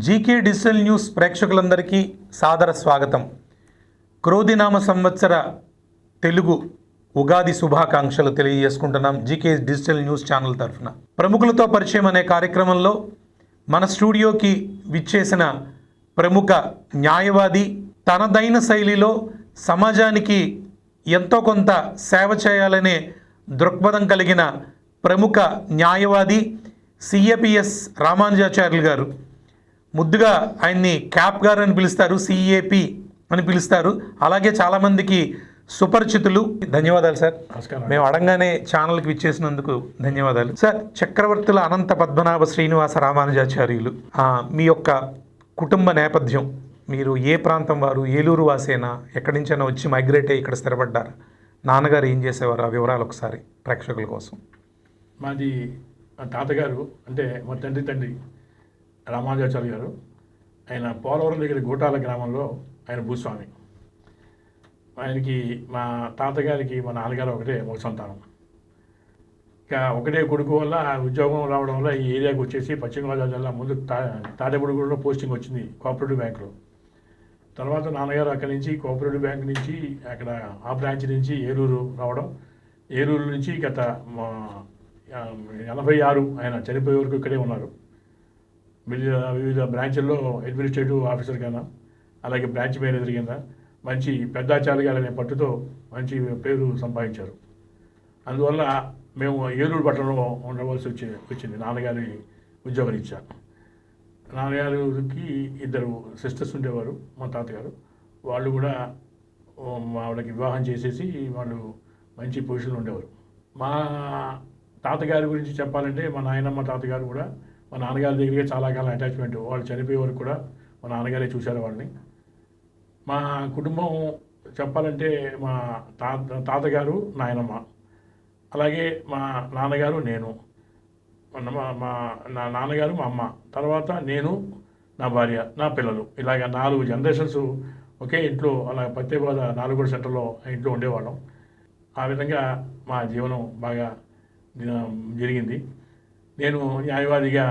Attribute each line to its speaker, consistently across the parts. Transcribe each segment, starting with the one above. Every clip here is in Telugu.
Speaker 1: జీకే డిజిటల్ న్యూస్ ప్రేక్షకులందరికీ సాదర స్వాగతం. క్రోధినామ సంవత్సర తెలుగు ఉగాది శుభాకాంక్షలు తెలియజేసుకుంటున్నాం జీకే డిజిటల్ న్యూస్ ఛానల్ తరఫున. ప్రముఖులతో పరిచయం అనే కార్యక్రమంలో మన స్టూడియోకి విచ్చేసిన ప్రముఖ న్యాయవాది, తనదైన శైలిలో సమాజానికి ఎంతో కొంత సేవ చేయాలనే దృక్పథం కలిగిన ప్రముఖ న్యాయవాది సిఏపిఎస్ రామానుజాచార్యులు గారు. ముద్దుగా ఆయన్ని క్యాప్ గారు అని పిలుస్తారు, సిఏపి అని పిలుస్తారు. అలాగే చాలామందికి సుపరిచితులు. ధన్యవాదాలు సార్.
Speaker 2: నమస్కారం.
Speaker 1: మేము అడగానే ఛానల్కి విచ్చేసినందుకు ధన్యవాదాలు సార్. చక్రవర్తుల అనంత పద్మనాభ శ్రీనివాస రామానుజాచార్యులు, మీ యొక్క కుటుంబ నేపథ్యం, మీరు ఏ ప్రాంతం వారు? ఏలూరు వాసేనా? ఎక్కడి నుంచైనా వచ్చి మైగ్రేట్ అయ్యి ఇక్కడ స్థిరపడ్డారు? నాన్నగారు ఏం చేసేవారు? ఆ వివరాలు ఒకసారి ప్రేక్షకుల కోసం.
Speaker 2: మాది మా తాతగారు, అంటే మా తండ్రి రామానుజాచార్య గారు. ఆయన పోలవరం దగ్గర గోటాల గ్రామంలో ఆయన భూస్వామి. ఆయనకి మా తాతగారికి మా నాన్నగారు ఒకటే ఒక సంతానం. ఇక ఒకటే కొడుకు వల్ల ఉద్యోగం రావడం వల్ల ఈ ఏరియాకి వచ్చేసి పశ్చిమ గోదావరి జిల్లా ముందు తాడేపూడిగూడలో పోస్టింగ్ వచ్చింది కోఆపరేటివ్ బ్యాంకులో. తర్వాత నాన్నగారు అక్కడి నుంచి కోఆపరేటివ్ బ్యాంక్ నుంచి అక్కడ ఆ బ్రాంచ్ నుంచి ఏలూరు రావడం, ఏలూరు నుంచి గత 86 ఆయన చనిపోయే వరకు ఇక్కడే ఉన్నారు. వివిధ బ్రాంచ్ల్లో అడ్మినిస్ట్రేటివ్ ఆఫీసర్ కింద, అలాగే బ్రాంచ్ మేనేజర్ కింద మంచి పెద్దాచార్య గారు అనే పట్టుతో మంచి పేరు సంపాదించారు. అందువల్ల మేము ఏలూరు పట్టణంలో ఉండవలసి వచ్చింది. నాన్నగారి ఉద్యోగం ఇచ్చారు. నాన్నగారికి 2 సిస్టర్స్ ఉండేవారు. మా తాతగారు వాళ్ళు కూడా వాళ్ళకి వివాహం చేసేసి వాళ్ళు మంచి పొజిషన్లో ఉండేవారు. మా తాతగారి గురించి చెప్పాలంటే మా నాయనమ్మ తాతగారు కూడా మా నాన్నగారి దగ్గరికి చాలా కాలం అటాచ్మెంట్. వాళ్ళు చనిపోయే వరకు కూడా మా నాన్నగారే చూశారు వాళ్ళని. మా కుటుంబం చెప్పాలంటే మా తాతగారు, నాయనమ్మ, అలాగే మా నాన్నగారు, నేను, మా నాన్నగారు, మా అమ్మ, తర్వాత నేను, నా భార్య, నా పిల్లలు, ఇలాగ 4 జనరేషన్స్ ఒకే ఇంట్లో అలా పత్తేబాద 4 సెంటర్లో ఇంట్లో ఉండేవాళ్ళం. ఆ విధంగా మా జీవనం బాగా జరిగింది. నేను న్యాయవాదిగా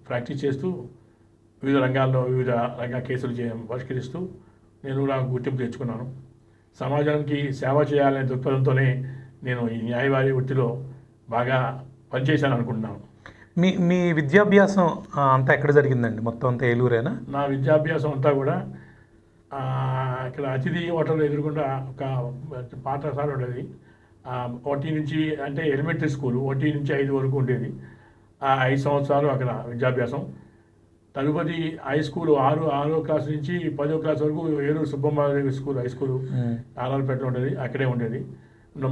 Speaker 2: ప్రాక్టీస్ చేస్తూ వివిధ రంగాల కేసులు పరిష్కరిస్తూ నేను కూడా గుర్తింపు తెచ్చుకున్నాను. సమాజానికి సేవ చేయాలనే దృక్పథంతోనే నేను ఈ న్యాయవాది వృత్తిలో బాగా పనిచేశాను అనుకుంటున్నాను.
Speaker 1: మీ విద్యాభ్యాసం అంతా ఎక్కడ జరిగిందండి? మొత్తం అంతా ఏలూరేనా?
Speaker 2: నా విద్యాభ్యాసం అంతా కూడా ఇక్కడ అతిథి హోటల్ ఎదురుకుండా ఒక పాఠశాల ఉండేది. 1 నుంచి అంటే ఎలిమెంటరీ స్కూల్ 1 నుంచి 5 వరకు ఉండేది. 5 సంవత్సరాలు అక్కడ విద్యాభ్యాసం. తదుపరి హై స్కూల్ 6వ క్లాస్ నుంచి 10వ క్లాస్ వరకు ఏలూరు సుబ్బమ్మాదేవి స్కూల్, హై స్కూల్ ఆర్ఆర్పేటలో ఉండేది. అక్కడే ఉండేది.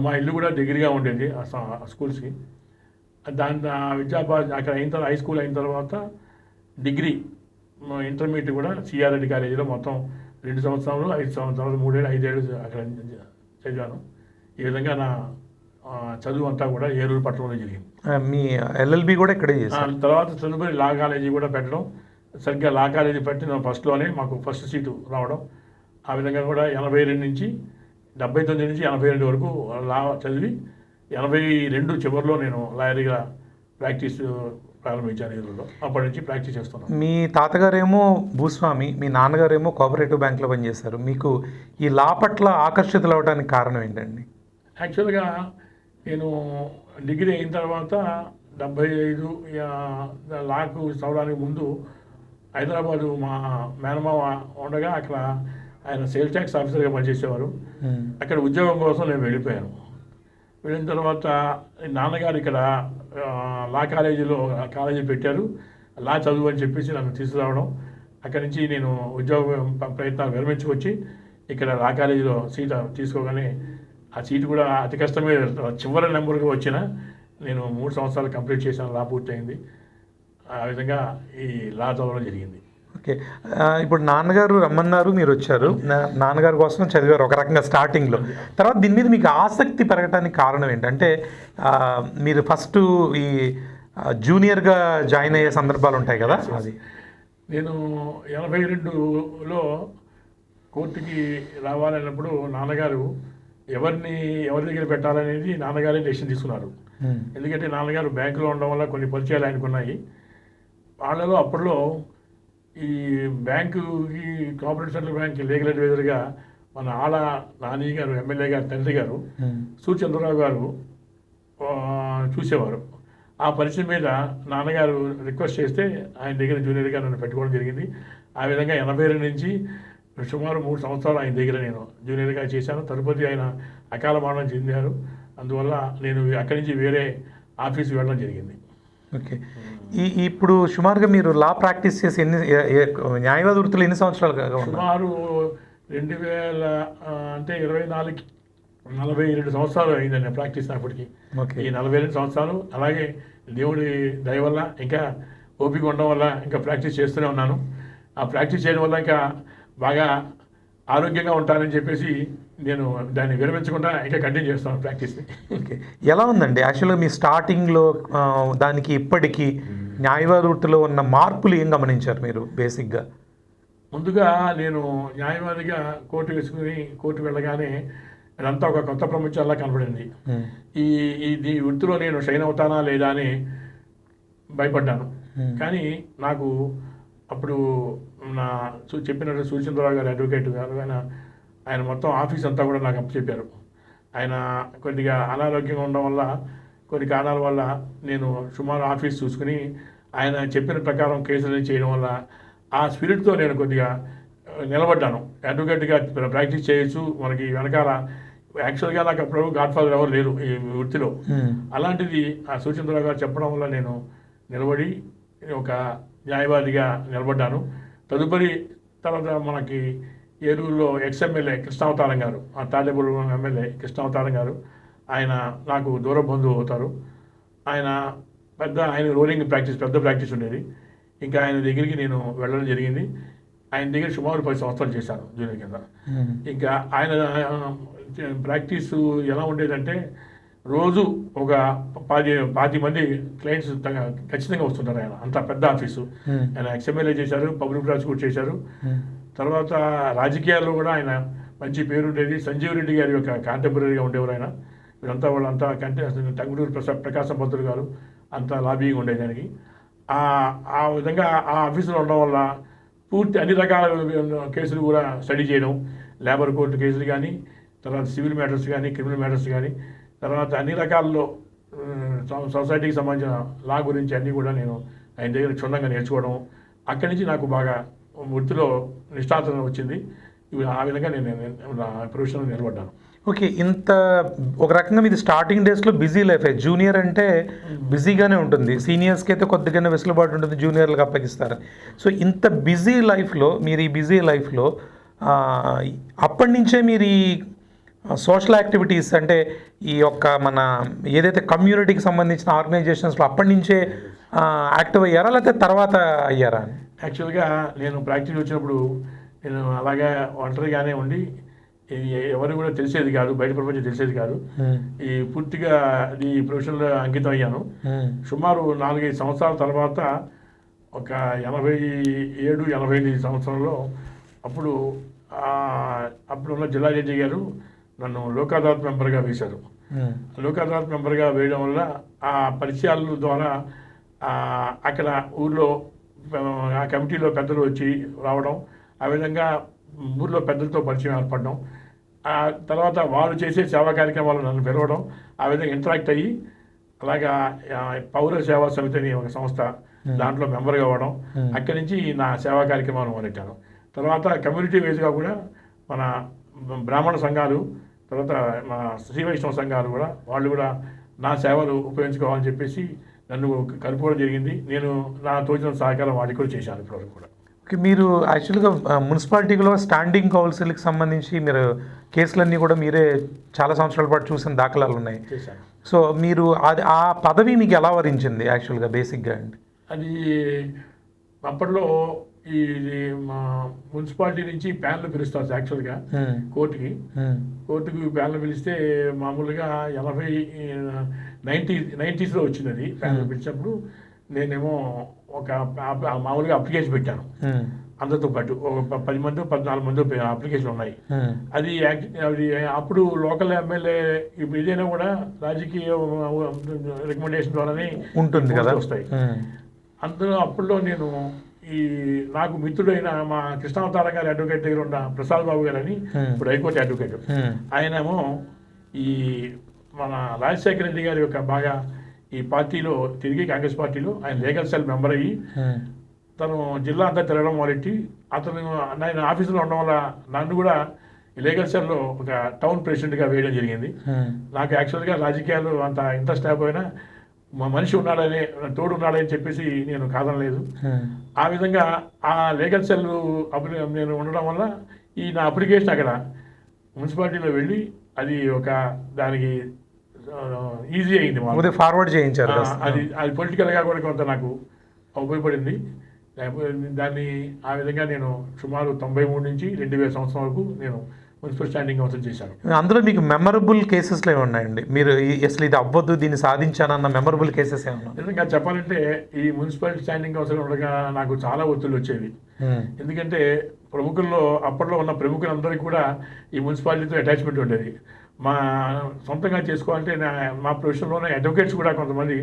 Speaker 2: మా ఇల్లు కూడా దగ్గరగా ఉండేది ఆ స్కూల్స్కి. విద్యాభ్యాసం అక్కడ హై స్కూల్ అయిన తర్వాత డిగ్రీ ఇంటర్మీడియట్ కూడా సిఆర్రెడ్డి కాలేజీలో మొత్తం 2 సంవత్సరాలు, 5 సంవత్సరాలు, 3 ఏళ్ళు, 5 ఏళ్ళు అక్కడ చదివాను. ఈ విధంగా నా చదువు అంతా కూడా ఏలూరు పట్టణంలో జరిగింది.
Speaker 1: మీ ఎల్ఎల్బి కూడా ఇక్కడే చేశారు.
Speaker 2: తర్వాత తదుపరి లా కాలేజీ కూడా పెట్టడం, సరిగ్గా లా కాలేజీ పెట్టిన ఫస్ట్లోనే మాకు ఫస్ట్ సీటు రావడం. ఆ విధంగా కూడా 82 నుంచి 79 నుంచి 82 వరకు లా చదివి 82 చివరిలో నేను లాయర్గా ప్రాక్టీస్ ప్రారంభించాను ఏలూరులో. అప్పటి నుంచి ప్రాక్టీస్ చేస్తున్నాను.
Speaker 1: మీ తాతగారేమో భూస్వామి, మీ నాన్నగారేమో కోఆపరేటివ్ బ్యాంక్లో పనిచేశారు. మీకు ఈ లా పట్ల ఆకర్షితులు అవ్వడానికి కారణం ఏంటండి?
Speaker 2: యాక్చువల్గా నేను డిగ్రీ అయిన తర్వాత 75 లాకు చదవడానికి ముందు హైదరాబాదు మా మేనమావ ఉండగా అక్కడ ఆయన సేల్స్ ట్యాక్స్ ఆఫీసర్గా పనిచేసేవారు. అక్కడ ఉద్యోగం కోసం నేను వెళ్ళిపోయాను. వెళ్ళిన తర్వాత నాన్నగారు ఇక్కడ లా కాలేజీ పెట్టారు. లా చదువు అని చెప్పేసి నన్ను తీసుకురావడం, అక్కడి నుంచి నేను ఉద్యోగ ప్రయత్నాలు విరమించుకొచ్చి ఇక్కడ లా కాలేజీలో సీట్ తీసుకోగానే ఆ సీటు కూడా అతి కష్టమే చివరి నెంబర్గా వచ్చిన నేను 3 సంవత్సరాలు కంప్లీట్ చేశాను. లా పూర్తయింది. ఆ విధంగా ఈ లా చదవడం జరిగింది.
Speaker 1: ఓకే, ఇప్పుడు నాన్నగారు రమ్మన్నారు, మీరు వచ్చారు. నాన్నగారి కోసం చదివారు ఒక రకంగా స్టార్టింగ్లో. తర్వాత దీని మీద మీకు ఆసక్తి పెరగడానికి కారణం ఏంటంటే, మీరు ఫస్ట్ ఈ జూనియర్గా జాయిన్ అయ్యే సందర్భాలు ఉంటాయి కదా, అది
Speaker 2: నేను 82లో కోర్టుకి రావాలన్నప్పుడు నాన్నగారు ఎవరి దగ్గర పెట్టాలనేది నాన్నగారే డెసిషన్ తీసుకున్నారు. ఎందుకంటే నాన్నగారు బ్యాంకులో ఉండడం వల్ల కొన్ని పరిచయాలు ఆయనకున్నాయి. వాళ్ళలో అప్పట్లో ఈ బ్యాంకుకి కోఆపరేటివ్ సెంట్రల్ బ్యాంక్ లీగల్ అడ్వైజర్గా మన ఆళ్ళ నాని గారు ఎమ్మెల్యే గారు తండ్రి గారు సూచంద్రరావు గారు చూసేవారు. ఆ పరిచయం మీద నాన్నగారు రిక్వెస్ట్ చేస్తే ఆయన దగ్గర జూనియర్గా నన్ను పెట్టుకోవడం జరిగింది. ఆ విధంగా 82 నుంచి సుమారు 3 సంవత్సరాలు ఆయన దగ్గర నేను జూనియర్గా చేశాను. తదుపరి ఆయన అకాల మరణం చెందారు. అందువల్ల నేను అక్కడి నుంచి వేరే ఆఫీస్కి వెళ్ళడం జరిగింది.
Speaker 1: ఓకే. ఇప్పుడు సుమారుగా మీరు లా ప్రాక్టీస్ చేసి న్యాయవాద వృత్తిలో ఎన్ని సంవత్సరాలు?
Speaker 2: సుమారు 2000 అంటే 42 సంవత్సరాలు అయిందండి ప్రాక్టీస్ అప్పటికి. ఈ 42 సంవత్సరాలు అలాగే దేవుడి దయ వల్ల ఇంకా ఓపిక ఉండడం వల్ల ఇంకా ప్రాక్టీస్ చేస్తూనే ఉన్నాను. ఆ ప్రాక్టీస్ చేయడం వల్ల ఇంకా బాగా ఆరోగ్యంగా ఉంటానని చెప్పేసి నేను దాన్ని విరమించకుండా ఇంకా కంటిన్యూ చేస్తాను ప్రాక్టీస్ని.
Speaker 1: ఓకే. ఎలా ఉందండి యాక్చువల్గా మీ స్టార్టింగ్లో దానికి ఇప్పటికీ న్యాయవాద వృత్తిలో ఉన్న మార్పులు ఏం గమనించారు మీరు బేసిక్గా?
Speaker 2: ముందుగా నేను న్యాయవాదిగా కోర్టు వేసుకుని కోర్టు వెళ్ళగానే అదంతా ఒక కొత్త ప్రపంచంలా కనపడింది. ఈ వృత్తిలో నేను షైన్ అవుతానా లేదా అని భయపడ్డాను. కానీ నాకు అప్పుడు నా చెప్పినట్టు సూచంద్రరావు గారు అడ్వకేట్ గారు ఆయన మొత్తం ఆఫీస్ అంతా కూడా నాకు అప్పచెప్పారు. ఆయన కొద్దిగా అనారోగ్యంగా ఉండడం వల్ల కొన్ని కారణాల వల్ల నేను సుమారు ఆఫీస్ చూసుకుని ఆయన చెప్పిన ప్రకారం కేసులు చేయడం వల్ల ఆ స్పిరిట్తో నేను కొద్దిగా నిలబడ్డాను. అడ్వకేట్గా ప్రాక్టీస్ చేయొచ్చు, మనకి వెనకాల యాక్చువల్గా నాకు అప్పుడు గాడ్ ఫాదర్ ఎవరు లేరు ఈ వృత్తిలో. అలాంటిది ఆ సూచంద్రరావు గారు చెప్పడం వల్ల నేను నిలబడి ఒక న్యాయవాదిగా నిలబడ్డాను. తదుపరి తర్వాత మనకి ఏలూరులో ఎక్స్ఎమ్మెల్యే కృష్ణావతారం గారు, ఆ తాడేపల్లి ఎమ్మెల్యే కృష్ణావతారం గారు, ఆయన నాకు దూర బంధువు అవుతారు. ఆయన రోలింగ్ ప్రాక్టీస్ పెద్ద ప్రాక్టీస్ ఉండేది. ఇంకా ఆయన దగ్గరికి నేను వెళ్ళడం జరిగింది. ఆయన దగ్గర సుమారు 10 సంవత్సరాలు చేశాను జూనియర్ కింద. ఇంకా ఆయన ప్రాక్టీస్ ఎలా ఉండేదంటే రోజు ఒక 10 మంది క్లయింట్స్ ఖచ్చితంగా వస్తుంటారు. ఆయన అంత పెద్ద ఆఫీసు. ఆయన ఎక్స్ఎమ్మెల్యే చేశారు, పబ్లిక్ ప్రాసిక్యూట్ చేశారు. తర్వాత రాజకీయాల్లో కూడా ఆయన మంచి పేరు ఉండేది. సంజీవ్ రెడ్డి గారి యొక్క కాంటెంపరీగా ఉండేవారు ఆయన. వీళ్ళంతా వాళ్ళంతా టంగుటూరు ప్రకాశం పంతులు గారు అంతా లాబీగా ఉండేది దానికి. ఆ విధంగా ఆ ఆఫీసులో ఉండడం వల్ల పూర్తి అన్ని రకాల కేసులు కూడా స్టడీ చేయడం, లేబర్ కోర్టు కేసులు కానీ, తర్వాత సివిల్ మ్యాటర్స్ కానీ, క్రిమినల్ మ్యాటర్స్ కానీ, తర్వాత అన్ని రకాల్లో సొసైటీకి సంబంధించిన లా గురించి అన్నీ కూడా నేను ఆయన దగ్గర క్షుణ్ణంగా నేర్చుకోవడం, అక్కడి నుంచి నాకు బాగా వృత్తిలో నిష్ఠాతనం వచ్చింది. ఆ విధంగా నేను నా ప్రొఫెషన్లో నిలబడ్డాను.
Speaker 1: ఓకే. ఇంత ఒక రకంగా మీది స్టార్టింగ్ డేస్లో బిజీ లైఫ్. జూనియర్ అంటే బిజీగానే ఉంటుంది, సీనియర్స్కి అయితే కొద్దిగానే వెసులుబాటు ఉంటుంది, జూనియర్లకు అప్పగిస్తారు. సో ఇంత బిజీ లైఫ్లో మీరు ఈ బిజీ లైఫ్లో అప్పటి నుంచే మీరు ఈ సోషల్ యాక్టివిటీస్ అంటే ఈ యొక్క మన ఏదైతే కమ్యూనిటీకి సంబంధించిన ఆర్గనైజేషన్స్లో అప్పటి నుంచే యాక్టివ్ అయ్యారా లేకపోతే తర్వాత అయ్యారా?
Speaker 2: యాక్చువల్గా నేను ప్రాక్టీస్ వచ్చినప్పుడు నేను అలాగే ఒంటరిగానే ఉండి ఎవరు కూడా తెలిసేది కాదు, బయట ప్రపంచం తెలిసేది కాదు. ఈ పూర్తిగా ఈ ప్రొఫెషన్లో అంకితం అయ్యాను. సుమారు 4-5 సంవత్సరాల తర్వాత ఒక 87-88 సంవత్సరంలో అప్పుడున్న జిల్లా జడ్జి గారు నన్ను లోక్ అదాలత్ మెంబర్గా వేశారు. లోక్ అదాలత్ మెంబర్గా వేయడం వల్ల ఆ పరిచయాల ద్వారా అక్కడ ఊళ్ళో ఆ కమిటీలో పెద్దలు వచ్చి రావడం, ఆ విధంగా ఊళ్ళో పెద్దలతో పరిచయం ఏర్పడడం, ఆ తర్వాత వాళ్ళు చేసే సేవా కార్యక్రమాలు నన్ను పిలవడం, ఆ విధంగా ఇంటరాక్ట్ అయ్యి అలాగా పౌర సేవా సమితి అని ఒక సంస్థ, దాంట్లో మెంబర్గా అవ్వడం, అక్కడి నుంచి నా సేవా కార్యక్రమాలు మొదలెట్టాను. తర్వాత కమ్యూనిటీ వైజ్గా కూడా మన బ్రాహ్మణ సంఘాలు, తర్వాత మన శ్రీ వైష్ణవ సంఘాలు కూడా వాళ్ళు కూడా నా సేవలు ఉపయోగించుకోవాలని చెప్పేసి నన్ను కలుపుకోవడం జరిగింది. నేను నా తోచిన సహకారం వాటికి కూడా చేశాను ఇప్పటివరకు కూడా.
Speaker 1: ఓకే. మీరు యాక్చువల్గా మున్సిపాలిటీలో స్టాండింగ్ కౌన్సిల్కి సంబంధించి మీరు కేసులన్నీ కూడా మీరే చాలా సంవత్సరాల పాటు చూసిన దాఖలాలు ఉన్నాయి. సో మీరు ఆ పదవి మీకు ఎలా వరించింది యాక్చువల్గా బేసిక్గా అండి?
Speaker 2: అది అప్పట్లో ఈ మా మున్సిపాలిటీ నుంచి ప్యాన్లు పిలుస్తారు యాక్చువల్గా కోర్టుకి ప్యాన్లు పిలిస్తే మామూలుగా 90s వచ్చింది అది. ప్యాన్లు పిలిచినప్పుడు నేనేమో ఒక మామూలుగా అప్లికేషన్ పెట్టాను. అందరితో పాటు ఒక 10 మంది 14 మంది అప్లికేషన్ ఉన్నాయి. అది అప్పుడు లోకల్ ఎమ్మెల్యే ఇప్పుడు ఏదైనా కూడా రాజకీయ రికమెండేషన్ ద్వారానే
Speaker 1: ఉంటుంది కదా
Speaker 2: వస్తాయి. అందులో అప్పుడులో నేను ఈ నాకు మిత్రుడైన మా కృష్ణావతారం గారి అడ్వకేట్ దగ్గర ఉన్న ప్రసాద్ బాబు గారని ఇప్పుడు హైకోర్టు అడ్వకేట్, ఆయనేమో ఈ మన రాజశేఖర రెడ్డి గారి యొక్క బాగా ఈ పార్టీలో తిరిగి కాంగ్రెస్ పార్టీలో ఆయన లీగల్ సెల్ మెంబర్ అయ్యి తను జిల్లా అంతా తిరగడం మొదలెట్టి అతను నేను ఆఫీసులో ఉండడం వల్ల నన్ను కూడా లీగల్ సెల్లో ఒక టౌన్ ప్రెసిడెంట్గా వేయడం జరిగింది. నాకు యాక్చువల్గా రాజకీయాలు అంత ఇంట్రెస్ట్ లేకపోయినా మా మనిషి ఉన్నాడని తోడు ఉన్నాడని చెప్పేసి నేను కాదనలేదు. ఆ విధంగా ఆ లీగల్ సెల్ నేను ఉండడం వల్ల ఈ నా అప్లికేషన్ అక్కడ మున్సిపాలిటీలో వెళ్ళి అది ఒక దానికి ఈజీ అయింది,
Speaker 1: ఫార్వర్డ్ చేయించారు.
Speaker 2: అది పొలిటికల్గా కూడా కొంత నాకు ఉపయోగపడింది. దాన్ని ఆ విధంగా నేను సుమారు 93 నుంచి 2000 సంవత్సరం వరకు నేను మున్సిపల్ స్టాండింగ్ కౌన్సిల్ చేశాను.
Speaker 1: అందులో మీకు మెమరబుల్ కేసెస్లో ఏమున్నాయండి? మీరు అసలు ఇది అవ్వద్దు దీన్ని సాధించానన్న మెమరబుల్ కేసెస్ ఏమన్నా?
Speaker 2: నిజంగా చెప్పాలంటే ఈ మున్సిపల్ స్టాండింగ్ కౌన్సిల్ ఉండగా నాకు చాలా ఒత్తిళ్ళు వచ్చేవి. ఎందుకంటే ప్రముఖుల్లో అప్పట్లో ఉన్న ప్రముఖులందరికీ కూడా ఈ మున్సిపాలిటీతో అటాచ్మెంట్ ఉండేది. మా సొంతంగా చేసుకోవాలంటే మా ప్రొఫెషన్లోనే అడ్వకేట్స్ కూడా కొంతమంది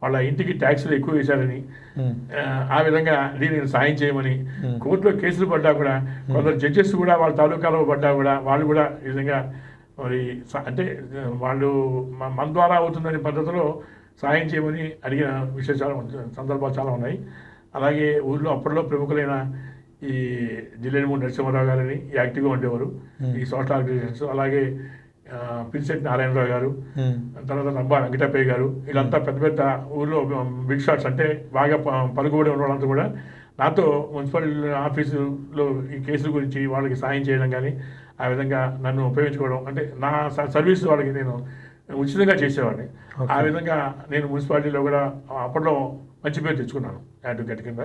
Speaker 2: వాళ్ళ ఇంటికి ట్యాక్స్లు ఎక్కువ వేశారని, ఆ విధంగా దీనిని సాయం చేయమని కోర్టులో కేసులు పడ్డా కూడా కొందరు జడ్జెస్ కూడా వాళ్ళ తాలూకాలో పడ్డా కూడా వాళ్ళు కూడా ఈ విధంగా మరి అంటే వాళ్ళు మన ద్వారా అవుతుందనే పద్ధతిలో సాయం చేయమని అడిగిన విశేషాలు సందర్భాలు చాలా ఉన్నాయి. అలాగే ఊళ్ళో అప్పట్లో ప్రముఖులైన ఈ జిల్లెనమూడి నరసింహారావు గారని యాక్టివ్గా ఉండేవారు ఈ సోషల్ ఆర్గనైజేషన్స్. అలాగే పిరిశెట్టి నారాయణరావు గారు, తర్వాత రంభా వెంకటప్పయ్య గారు, వీళ్ళంతా పెద్ద పెద్ద ఊళ్ళో బిగ్ షాట్స్ అంటే బాగా పలుకుబడి ఉన్న వాళ్ళంతా కూడా నాతో మున్సిపల్ ఆఫీసులో ఈ కేసుల గురించి వాళ్ళకి సాయం చేయడం కానీ ఆ విధంగా నన్ను ఉపయోగించుకోవడం అంటే నా సర్వీస్ వాళ్ళకి నేను ఉచితంగా చేసేవాడిని. ఆ విధంగా నేను మున్సిపాలిటీలో కూడా అప్పట్లో మంచి పేరు తెచ్చుకున్నాను అడ్వకేట్ కింద.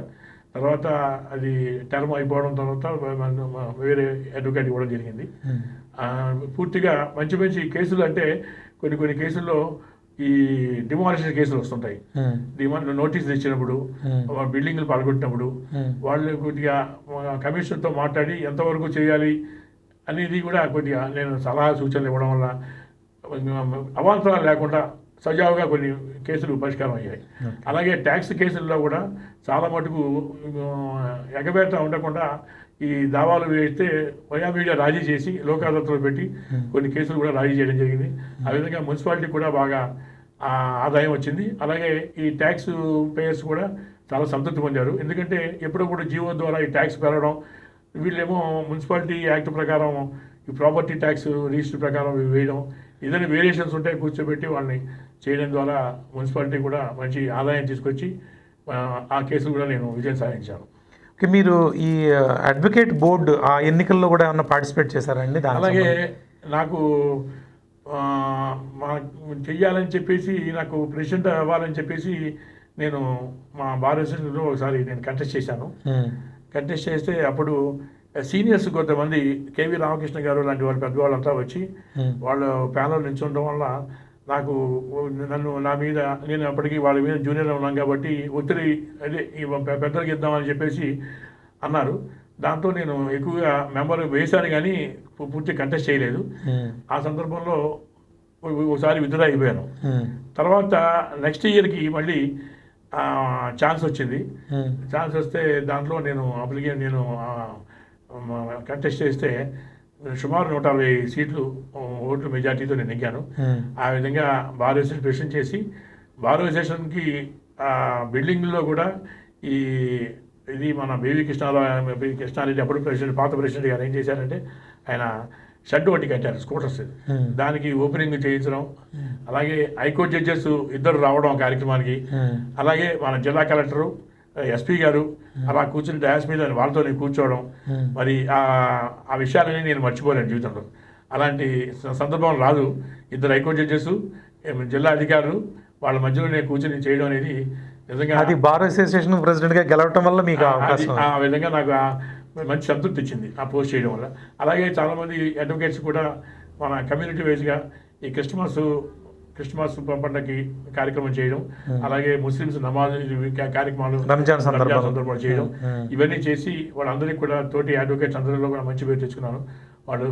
Speaker 2: తర్వాత అది టర్మ్ అయిపోవడం తర్వాత వేరే అడ్వకేట్ ఇవ్వడం జరిగింది. పూర్తిగా మంచి మంచి కేసులు అంటే కొన్ని కేసుల్లో ఈ డిమాలిషన్ కేసులు వస్తుంటాయి. నోటీసులు ఇచ్చినప్పుడు, బిల్డింగ్లు పడగొట్టినప్పుడు వాళ్ళు కొద్దిగా కమిషనర్తో మాట్లాడి ఎంతవరకు చేయాలి అనేది కూడా కొద్దిగా నేను సలహా సూచనలు ఇవ్వడం వల్ల అవాంతరాలు లేకుండా సజావుగా కొన్ని కేసులు పరిష్కారం అయ్యాయి. అలాగే ట్యాక్స్ కేసుల్లో కూడా చాలా మటుకు ఎగబేట ఉండకుండా ఈ దావాలు వేస్తే మీడియా రాజీ చేసి లోక్ అదాలత్లో పెట్టి కొన్ని కేసులు కూడా రాజీ చేయడం జరిగింది. ఆ విధంగా మున్సిపాలిటీ కూడా బాగా ఆదాయం వచ్చింది. అలాగే ఈ ట్యాక్స్ పేయర్స్ కూడా చాలా సంతృప్తి పొందారు. ఎందుకంటే ఎప్పుడప్పుడు జీవో ద్వారా ఈ ట్యాక్స్ పెరగడం, వీళ్ళేమో మున్సిపాలిటీ యాక్ట్ ప్రకారం ఈ ప్రాపర్టీ ట్యాక్స్ రిజిస్టర్ ప్రకారం వేయడం, ఏదైనా వేరియేషన్స్ ఉంటే కూర్చోబెట్టి వాళ్ళని చేయడం ద్వారా మున్సిపాలిటీ కూడా మంచి ఆదాయం తీసుకొచ్చి ఆ కేసులు కూడా నేను విజయం సాధించాను.
Speaker 1: మీరు ఈ అడ్వకేట్ బోర్డు ఆ ఎన్నికల్లో కూడా ఏమన్నా పార్టిసిపేట్ చేశారండి?
Speaker 2: అలాగే నాకు చెయ్యాలని చెప్పేసి నాకు ప్రెసిడెంట్ అవ్వాలని చెప్పేసి నేను మా బార్ అసోసియేషన్లో ఒకసారి నేను కంటెస్ట్ చేశాను. కంటెస్ట్ చేస్తే అప్పుడు సీనియర్స్ కొంతమంది కేవీ రామకృష్ణ గారు లాంటి వాళ్ళు పెద్దవాళ్ళంతా వచ్చి వాళ్ళ ప్యానల్ నుంచి ఉండడం వల్ల నన్ను నా మీద నేను అప్పటికి వాళ్ళ మీద జూనియర్లో ఉన్నాం కాబట్టి ఒత్తిడి అదే పెద్దలకి ఇద్దామని చెప్పేసి అన్నారు. దాంతో నేను ఎక్కువగా మెంబర్ వేశాను కానీ పూర్తి కంటెస్ట్ చేయలేదు. ఆ సందర్భంలో ఒకసారి విత్డ్రా అయిపోయాను. తర్వాత నెక్స్ట్ ఇయర్కి మళ్ళీ ఛాన్స్ వచ్చింది. ఛాన్స్ వస్తే దాంట్లో నేను కంటెస్ట్ చేస్తే సుమారు 160 సీట్లు ఓట్ల మెజార్టీతో నేను నెగ్గాను. ఆ విధంగా బార్ అసోసియేషన్ ప్రెసిడెంట్ చేసి బార్ అసోసియేషన్కి బిల్డింగ్లో కూడా ఇది మన బేబీ కృష్ణారెడ్డి అప్పుడు ప్రెసిడెంట్, పాత ప్రెసిడెంట్ గారు ఏం చేశారంటే ఆయన షెడ్ ఒకటి కట్టారు స్కూటర్స్, దానికి ఓపెనింగ్ చేయించడం. అలాగే హైకోర్టు జడ్జెస్ ఇద్దరు రావడం కార్యక్రమానికి. అలాగే మన జిల్లా కలెక్టరు, ఎస్పీ గారు అలా కూర్చుని డయాస్ మీద వాళ్ళతో నేను కూర్చోవడం, మరి ఆ విషయాలని నేను మర్చిపోలేను జీవితంలో. అలాంటి సందర్భం రాదు. ఇద్దరు హైకోర్టు జడ్జెస్, జిల్లా అధికారులు వాళ్ళ మధ్యలో నేను కూర్చొని చేయడం అనేది నిజంగా
Speaker 1: అది బార్ అసోసియేషన్ ప్రెసిడెంట్గా గెలవటం వల్ల మీకు
Speaker 2: ఆ విధంగా నాకు మంచి సంతృప్తి ఇచ్చింది ఆ పోస్ట్ చేయడం వల్ల. అలాగే చాలామంది అడ్వకేట్స్ కూడా మన కమ్యూనిటీ వైజ్గా ఈ క్రిస్మస్ పండుగకి కార్యక్రమం చేయడం, అలాగే ముస్లిమ్స్ నమాజ్ కార్యక్రమాలు రంజాన్ సందర్భాలు చేయడం, ఇవన్నీ చేసి వాళ్ళందరికీ కూడా తోటి అడ్వకేట్స్ అందరిలో కూడా మంచి పేరు తెచ్చుకున్నాను. వాళ్ళు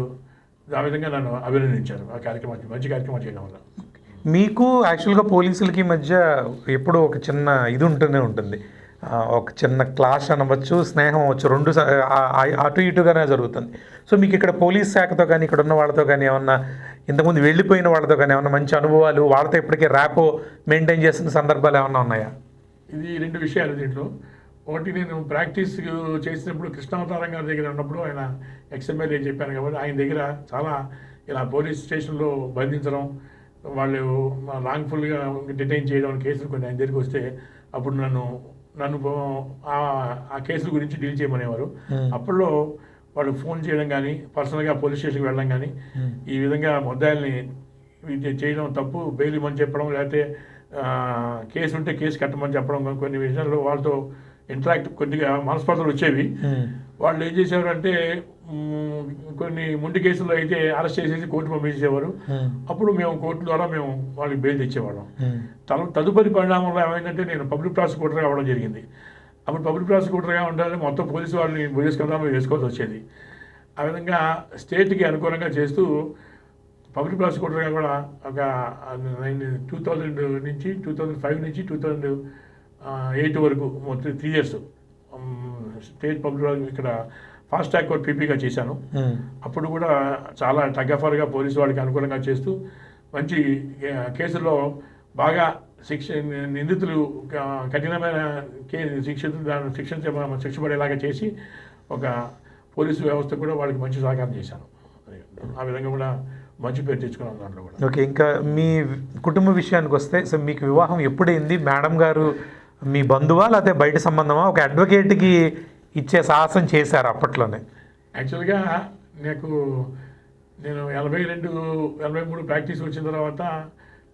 Speaker 2: ఆ విధంగా నన్ను అభినందించారు ఆ కార్యక్రమానికి, మంచి కార్యక్రమం చేయడం వల్ల.
Speaker 1: మీకు యాక్చువల్గా పోలీసులకి మధ్య ఎప్పుడూ ఒక చిన్న ఇది ఉంటూనే ఉంటుంది. ఒక చిన్న క్లాష్ అనవచ్చు, స్నేహం అవ్వచ్చు, రెండు అటు ఇటుగానే జరుగుతుంది. సో మీకు ఇక్కడ పోలీస్ శాఖతో కానీ ఇక్కడ ఉన్న వాళ్ళతో కానీ ఏమన్నా ఇంతకుముందు వెళ్ళిపోయిన వాళ్ళతో కానీ ఏమన్నా మంచి అనుభవాలు, వాళ్ళతో ఇప్పటికీ ర్యాపో మెయింటైన్ చేసిన సందర్భాలు ఏమన్నా ఉన్నాయా?
Speaker 2: ఇది 2 విషయాలు దీంట్లో. ఒకటి, నేను ప్రాక్టీస్ చేసినప్పుడు కృష్ణావతారం గారి దగ్గర ఉన్నప్పుడు ఆయన ఎక్స్ఎమ్మెల్యే చెప్పాను కాబట్టి ఆయన దగ్గర చాలా ఇలా పోలీస్ స్టేషన్లో బంధించడం, వాళ్ళు రాంగ్ఫుల్గా డిటైన్ చేయడం కేసులు కొన్ని ఆయన దగ్గరికి వస్తే అప్పుడు నన్ను ఆ కేసుల గురించి డీల్ చేయమనేవారు. అప్పట్లో వాళ్ళు ఫోన్ చేయడం కానీ పర్సనల్గా పోలీస్ స్టేషన్కి వెళ్ళడం కానీ ఈ విధంగా ముద్దాయిల్ని చేయడం తప్పు, బెయిల్ ఇవ్వమని చెప్పడం, లేకపోతే కేసు ఉంటే కేసు కట్టమని చెప్పడం, కొన్ని విషయాల్లో వాళ్ళతో ఇంటరాక్ట్ కొద్దిగా మనస్పర్ధలు వచ్చేవి. వాళ్ళు ఏం చేసేవారు అంటే కొన్ని ముందు కేసుల్లో అయితే అరెస్ట్ చేసేసి కోర్టు పంపించేవారు. అప్పుడు మేము కోర్టు ద్వారా మేము వాళ్ళకి బెయిల్ తెచ్చేవాళ్ళం. తదుపరి పరిణామంలో ఏమైందంటే నేను పబ్లిక్ ప్రాసిక్యూటర్గా అవ్వడం జరిగింది. అప్పుడు పబ్లిక్ ప్రాసిక్యూటర్గా ఉండాలి, మొత్తం పోలీసు వాళ్ళని వేసుకోవాల్సి వచ్చేది. ఆ విధంగా స్టేట్కి అనుకూలంగా చేస్తూ పబ్లిక్ ప్రాసిక్యూటర్గా కూడా ఒక 2000 నుంచి 2005 నుంచి 2008 వరకు మొత్తం 3 years స్టేట్ పబ్లిక్ ఇక్కడ ఫాస్ట్ ట్రాక్ కోర్ట్ పీపీగా చేశాను. అప్పుడు కూడా చాలా టగఫర్గా పోలీసు వాళ్ళకి అనుకూలంగా చేస్తూ మంచి కేసుల్లో బాగా నిందితులు కఠినమైన శిక్ష పడేలాగా చేసి ఒక పోలీసు వ్యవస్థ కూడా వాళ్ళకి మంచి సహకారం చేశాను. ఆ విధంగా కూడా మంచి పేరు తెచ్చుకున్నాను దాంట్లో కూడా.
Speaker 1: ఓకే, ఇంకా మీ కుటుంబ విషయానికి వస్తే, సో మీకు వివాహం ఎప్పుడైంది? మేడం గారు మీ బంధువా లేకపోతే బయట సంబంధమా? ఒక అడ్వకేట్కి ఇచ్చే సాహసం చేశారు అప్పట్లోనే?
Speaker 2: యాక్చువల్గా నేను 82-83 ప్రాక్టీస్ వచ్చిన తర్వాత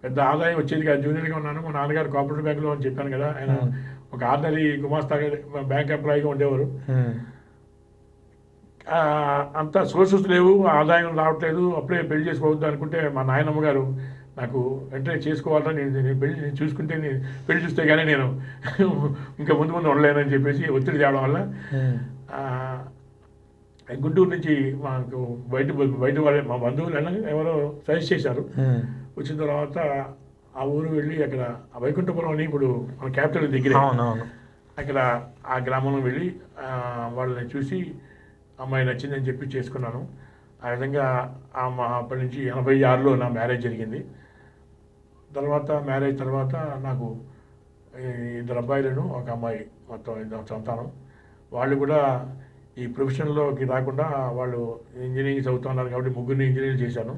Speaker 2: పెద్ద ఆదాయం వచ్చేది కాదు, జూనియర్గా ఉన్నాను. మా నాన్నగారు కోఆపరేటివ్ బ్యాంక్లో అని చెప్పాను కదా, ఆయన ఒక ఆర్డినరీ గుమాస్తాగా బ్యాంక్ ఎంప్లాయీగా ఉండేవారు. అంత సోర్సెస్ లేవు, ఆదాయం రావట్లేదు, అప్పుడే పెళ్లి చేసుకోవద్దు అనుకుంటే మా నాయనమ్మ గారు నాకు వెంటనే చేసుకోవాలని, నేను పెళ్లి చూసుకుంటే పెళ్లి చూస్తే కానీ నేను ఇంకా ముందు ఉండలేనని చెప్పేసి ఒత్తిడి తేవడం వల్ల గుంటూరు నుంచి మాకు బయట వాళ్ళే మా బంధువులు ఎవరో సజెస్ట్ చేశారు. వచ్చిన తర్వాత ఆ ఊరు వెళ్ళి అక్కడ వైకుంఠపురం అని ఇప్పుడు మన క్యాపిటల్ దగ్గర అక్కడ ఆ గ్రామంలో వెళ్ళి వాళ్ళని చూసి అమ్మాయి నచ్చిందని చెప్పి చేసుకున్నాను. ఆ విధంగా అప్పటి నుంచి 86లో నా మ్యారేజ్ జరిగింది. మ్యారేజ్ తర్వాత నాకు 2 అబ్బాయిలను ఒక అమ్మాయి, మొత్తం 2 సంతానం. వాళ్ళు కూడా ఈ ప్రొఫెషన్లోకి రాకుండా వాళ్ళు ఇంజనీరింగ్ చదువుతున్నారు కాబట్టి 3 ఇంజనీరింగ్ చేశాను.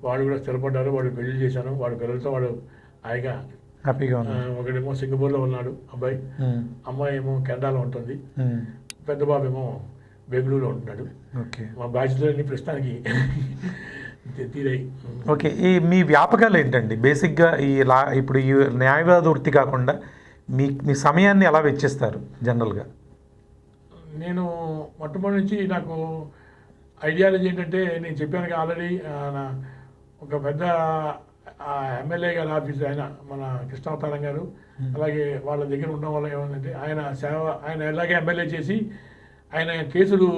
Speaker 2: వాళ్ళు కూడా స్థిరపడ్డారు, వాళ్ళు పెళ్లి చేశాను. వాళ్ళ పిల్లలతో వాళ్ళు హాయిగా
Speaker 1: హ్యాపీగా.
Speaker 2: ఒకడేమో సింగపూర్లో ఉన్నాడు అబ్బాయి, అమ్మాయి ఏమో కెనడాలో ఉంటుంది, పెద్ద బాబు ఏమో బెంగళూరులో ఉంటున్నాడు. మా బ్యాచులర్ని ప్రస్తుతానికి తీరాయి.
Speaker 1: ఓకే, ఈ మీ వ్యాపకాలు ఏంటండి? బేసిక్గా ఇప్పుడు ఈ న్యాయవాద వృత్తి కాకుండా మీ సమయాన్ని ఎలా వెచ్చిస్తారు జనరల్గా?
Speaker 2: నేను మొట్టమొదటి నుంచి నాకు ఐడియాలజీ ఏంటంటే, నేను చెప్పాను ఆల్రెడీ, ఒక పెద్ద ఎమ్మెల్యే గారి ఆఫీస్ ఆయన మన కృష్ణావతారం గారు, అలాగే వాళ్ళ దగ్గర ఉండడం వల్ల ఏమంటే ఆయన ఎలాగే ఎమ్మెల్యే చేసి ఆయన కేసులు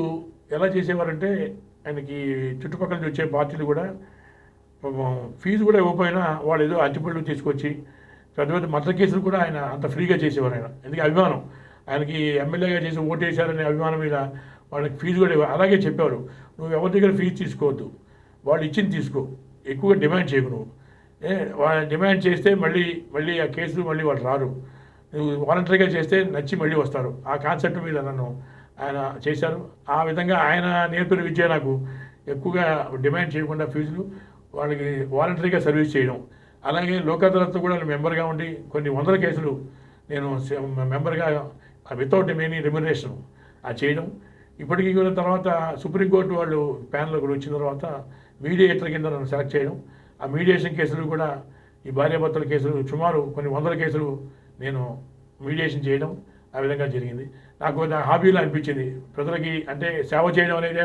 Speaker 2: ఎలా చేసేవారంటే, ఆయనకి చుట్టుపక్కల నుంచి వచ్చే పార్టీలు కూడా ఫీజు కూడా ఇవ్వకపోయినా వాళ్ళు ఏదో అట్టిపళ్ళు తీసుకొచ్చి పెద్ద పెద్ద మర్డర్ కేసులు కూడా ఆయన అంత ఫ్రీగా చేసేవారు. ఆయన ఎందుకంటే అభిమానం, ఆయనకి ఎమ్మెల్యేగా చేసి ఓటేశారనే అభిమానం మీద వాళ్ళకి ఫీజు కూడా అలాగే చెప్పారు, నువ్వు ఎవరి దగ్గర ఫీజు తీసుకోవద్దు, వాళ్ళు ఇచ్చింది తీసుకో, ఎక్కువగా డిమాండ్ చేయకు, నువ్వు డిమాండ్ చేస్తే మళ్ళీ ఆ కేసులు మళ్ళీ వాళ్ళు రారు, నువ్వు వాలంటరీగా చేస్తే నచ్చి మళ్ళీ వస్తారు. ఆ కాన్సెప్ట్ మీద నన్ను ఆయన చేశారు. ఆ విధంగా ఆయన నేర్పిన విద్య నాకు ఎక్కువగా డిమాండ్ చేయకుండా ఫీజులు వాళ్ళకి వాలంటరీగా సర్వీస్ చేయడం. అలాగే లోక్ అదాలత్లో కూడా మెంబర్గా ఉండి కొన్ని 100 కేసులు నేను మెంబర్గా వితౌట్ ఎనీ రెమ్యునరేషన్ చేయడం. ఇప్పటికీ కూడా తర్వాత సుప్రీంకోర్టు వాళ్ళు ప్యానల్ కూడా వచ్చిన తర్వాత మీడియేటర్ కింద నన్ను సెలెక్ట్ చేయడం. ఆ మీడియేషన్ కేసులు కూడా ఈ భార్యాభర్తల కేసులు సుమారు కొన్ని 100 కేసులు నేను మీడియేషన్ చేయడం. ఆ విధంగా జరిగింది. నాకు హాబీలో అనిపించింది, ప్రజలకి అంటే సేవ చేయడం అనేది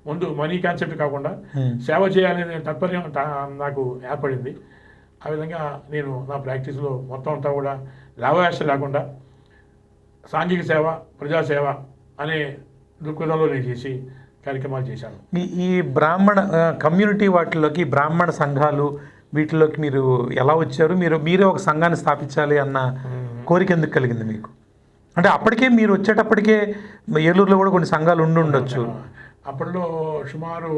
Speaker 2: ముందు మనీ కాన్సెప్ట్ కాకుండా సేవ చేయాలనే తత్పర్యం నాకు ఏర్పడింది. ఆ విధంగా నేను నా ప్రాక్టీస్లో మొత్తం అంతా కూడా లాభాయాస లేకుండా సాంఘిక సేవ, ప్రజాసేవ అనే దృక్పథంలో నేను చేసి కార్యక్రమాలు చేశాను.
Speaker 1: ఈ బ్రాహ్మణ కమ్యూనిటీ వాటిలోకి, బ్రాహ్మణ సంఘాలు వీటిలోకి మీరు ఎలా వచ్చారు? మీరే ఒక సంఘాన్ని స్థాపించాలి అన్న కోరిక ఎందుకు కలిగింది మీకు? అంటే అప్పటికే మీరు వచ్చేటప్పటికే ఏలూరులో కూడా కొన్ని సంఘాలు ఉండి ఉండొచ్చు.
Speaker 2: అప్పట్లో సుమారు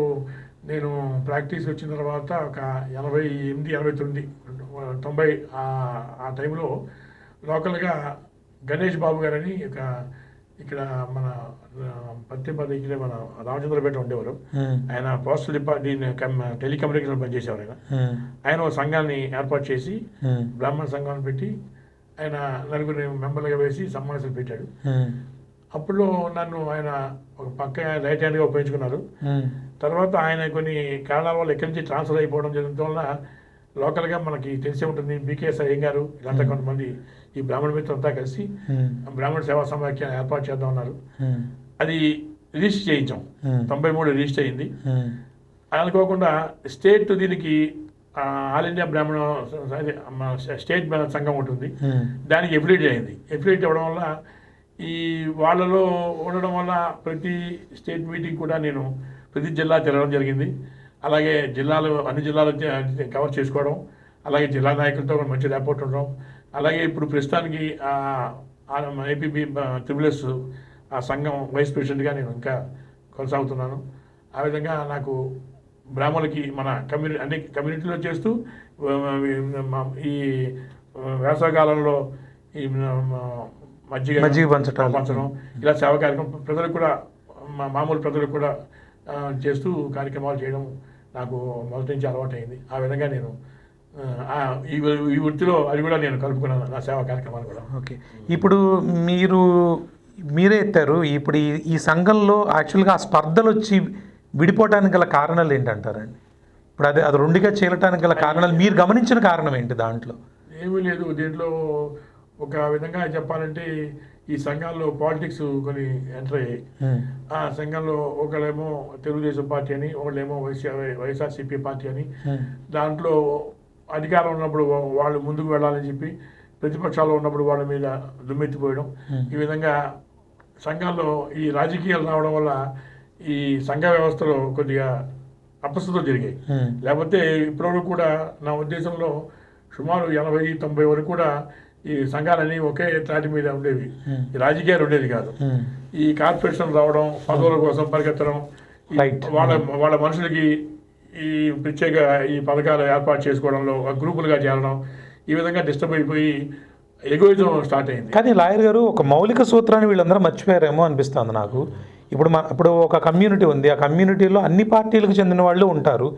Speaker 2: నేను ప్రాక్టీస్ వచ్చిన తర్వాత ఒక 88, 89, 90 ఆ టైంలో లోకల్గా గణేష్ బాబు గారని ఇక్కడ మన పత్తిపల్లి ఇక్కడ మన రామచంద్రపేట ఉండేవారు. ఆయన పోస్టల్ డిపార్ట్మెంట్ టెలికమ్యూనికేషన్ పనిచేసేవారు. ఆయన ఒక సంఘాన్ని ఏర్పాటు చేసి బ్రాహ్మణ సంఘాన్ని పెట్టి ఆయన 4 మెంబర్లుగా వేసి సమావేశాలు పెట్టాడు. అప్పుడు నన్ను ఆయన ఒక పక్క రైట్ హ్యాండ్గా ఉపయోగించుకున్నారు. తర్వాత ఆయన కొన్ని కారణాల వల్ల ఎక్కడి నుంచి ట్రాన్స్ఫర్ అయిపోవడం జరగడం వల్ల లోకల్గా మనకి తెలిసే ఉంటుంది బీకేఎస్ అయ్యంగారు ఇలాంటి కొంతమంది ఈ బ్రాహ్మణ మిత్రులు అంతా కలిసి బ్రాహ్మణ సేవా సమాఖ్య ఏర్పాటు చేద్దాం అన్నారు. అది రిజిస్టర్ చేయించాం. 93 రిజిస్టర్ అయింది. అనుకోకుండా స్టేట్ దీనికి ఆల్ ఇండియా బ్రాహ్మణ స్టేట్ సంఘం ఉంటుంది, దానికి ఎఫిలియేట్ అయింది. ఎఫిలియేట్ అవ్వడం వల్ల ఈ వాళ్ళలో ఉండడం వల్ల ప్రతి స్టేట్ మీటింగ్ కూడా నేను ప్రతి జిల్లా తిరగడం జరిగింది. అలాగే అన్ని జిల్లాలు కవర్ చేసుకోవడం, అలాగే జిల్లా నాయకులతో మంచి ర్యాపోర్ట్ ఉండడం. అలాగే ఇప్పుడు ప్రస్తుతానికి ఏపీబీ త్రిబుల్ఎస్ ఆ సంఘం వైస్ ప్రెసిడెంట్గా నేను ఇంకా కొనసాగుతున్నాను. ఆ విధంగా నాకు బ్రాహ్మణులకి మన అన్ని కమ్యూనిటీలో చేస్తూ ఈ వేసవకాలంలో ఈ మజ్జిగ పంచడం ఇలా సేవా కార్యక్రమం ప్రజలకు కూడా మామూలు ప్రజలకు కూడా చేస్తూ కార్యక్రమాలు చేయడం నాకు మొదటి నుంచి అలవాటు అయింది. ఆ విధంగా నేను ఈ వృత్తిలో అది కూడా నేను కలుపుకున్నాను, నా సేవా కార్యక్రమాలు కూడా.
Speaker 1: ఓకే, ఇప్పుడు మీరే ఎత్తారు. ఇప్పుడు ఈ సంఘంలో యాక్చువల్గా ఆ స్పర్ధలు వచ్చి విడిపోవడానికి గల కారణాలు ఏంటంటారండి? ఇప్పుడు అది రెండుగా చీలటానికి గల కారణాలు మీరు గమనించిన కారణం ఏంటి? దాంట్లో
Speaker 2: ఏమీ లేదు. దీంట్లో ఒక విధంగా చెప్పాలంటే ఈ సంఘాల్లో పాలిటిక్స్ కొన్ని ఎంటర్ అయ్యాయి. ఆ సంఘంలో ఒకళ్ళేమో తెలుగుదేశం పార్టీ అని, ఒకళ్ళేమో వైఎస్ఆర్సీపీ పార్టీ అని. దాంట్లో అధికారం ఉన్నప్పుడు వాళ్ళు ముందుకు వెళ్ళాలని చెప్పి ప్రతిపక్షాల్లో ఉన్నప్పుడు వాళ్ళ మీద దుమ్మెత్తిపోయడం. ఈ విధంగా సంఘాల్లో ఈ రాజకీయాలు రావడం వల్ల ఈ సంఘ వ్యవస్థలో కొద్దిగా అపస్థతలు జరిగాయి. లేకపోతే ఇప్పటివరకు కూడా నా ఉద్దేశంలో సుమారు 80-90 వరకు కూడా ఈ సంఘాలన్నీ ఒకే త్రాటి మీద ఉండేవి, ఈ రాజకీయాలు ఉండేది కాదు. ఈ కార్పొరేషన్ రావడం, పదవుల కోసం పరిగెత్తడం, వాళ్ళ మనుషులకి ఈ ప్రత్యేక ఈ పథకాలు ఏర్పాటు చేసుకోవడంలో గ్రూపులుగా చేరడం, ఈ విధంగా డిస్టర్బ్ అయిపోయి ఎగోయిజం స్టార్ట్ అయింది.
Speaker 1: కానీ లాయర్ గారు ఒక మౌలిక సూత్రాన్ని వీళ్ళందరూ మర్చిపోయారేమో అనిపిస్తుంది నాకు. ఇప్పుడు ఒక కమ్యూనిటీ ఉంది, ఆ కమ్యూనిటీలో అన్ని పార్టీలకు చెందిన వాళ్ళు ఉంటారు.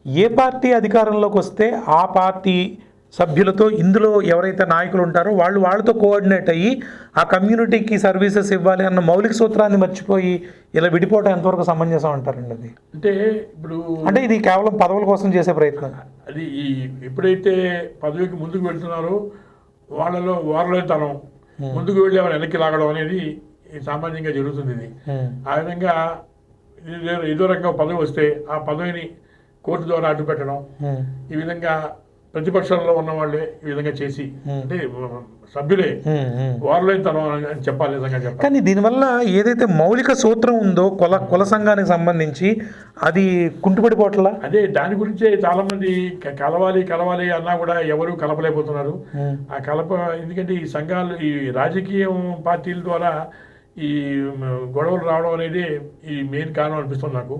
Speaker 1: ఏ పార్టీ అధికారంలోకి వస్తే ఆ పార్టీ సభ్యులతో ఇందులో ఎవరైతే నాయకులు ఉంటారో వాళ్ళతో కోఆర్డినేట్ అయ్యి ఆ కమ్యూనిటీకి సర్వీసెస్ ఇవ్వాలి అన్న మౌలిక సూత్రాన్ని మర్చిపోయి ఇలా విడిపోవడం ఎంతవరకు సమంజసం అంటారండి? అది అంటే ఇది కేవలం పదవుల కోసం చేసే ప్రయత్నం.
Speaker 2: అది ఎప్పుడైతే పదవికి ముందుకు వెళ్తున్నారో వాళ్ళలో తనం ముందుకు వెళ్ళి ఎవరు వెనక్కి లాగడం అనేది సామాన్యంగా జరుగుతుంది. ఇది ఆ విధంగా ఏదో రకంగా పదవి వస్తే ఆ పదవిని కోర్టు ద్వారా అడ్డు పెట్టడం, ఈ విధంగా ప్రతిపక్షంలో ఉన్న వాళ్ళే ఈ విధంగా చేసి, అంటే సభ్యులే వారిలో తనం అని చెప్పాలి, నిజంగా చెప్పాలి.
Speaker 1: కానీ దీనివల్ల ఏదైతే మౌలిక సూత్రం ఉందో కుల సంఘానికి సంబంధించి అది కుంటుపడిపోవట్లా?
Speaker 2: అదే దాని గురించే చాలా మంది కలవాలి అన్నా కూడా ఎవరు కలపలేకపోతున్నారు. ఆ ఎందుకంటే ఈ సంఘాలు ఈ రాజకీయ పార్టీల ద్వారా ఈ గొడవలు రావడం అనేది ఈ మెయిన్ కారణం అనిపిస్తుంది నాకు.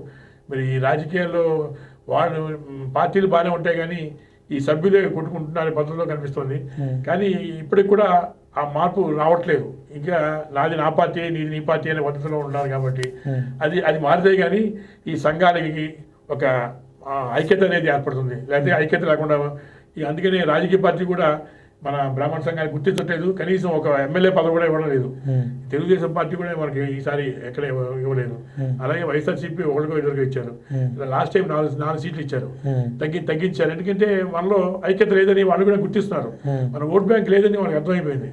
Speaker 2: మరి ఈ రాజకీయాల్లో వాళ్ళు పార్టీలు బాగానే ఉంటాయి కానీ ఈ సభ్యులే కొట్టుకుంటున్న పద్ధతిలో కనిపిస్తుంది. కానీ ఇప్పటికి కూడా ఆ మార్పు రావట్లేదు. ఇంకా నాది నా పార్టీ, నీది నీ పార్టీ అనే పద్ధతిలో ఉన్నారు కాబట్టి అది మారితే కానీ ఈ సంఘాలకి ఒక ఐక్యత అనేది ఏర్పడుతుంది. లేకపోతే ఐక్యత లేకుండా అందుకనే రాజకీయ పార్టీ కూడా మన బ్రాహ్మణ సంఘాన్ని గుర్తించట్లేదు, కనీసం ఒక ఎమ్మెల్యే పదవి కూడా ఇవ్వడం లేదు. తెలుగుదేశం పార్టీ కూడా మనకి ఈసారి ఎక్కడ ఇవ్వలేదు. అలాగే వైఎస్ఆర్సీపీ ఒకరికో ఇద్దరికో ఇచ్చారు. లాస్ట్ టైం 4 సీట్లు ఇచ్చారు, తగ్గించారు. ఎందుకంటే మనలో ఐక్యత లేదని వాళ్ళు కూడా గుర్తిస్తున్నారు, మన ఓట్ బ్యాంక్ లేదని వాళ్ళకి అర్థమైపోయింది.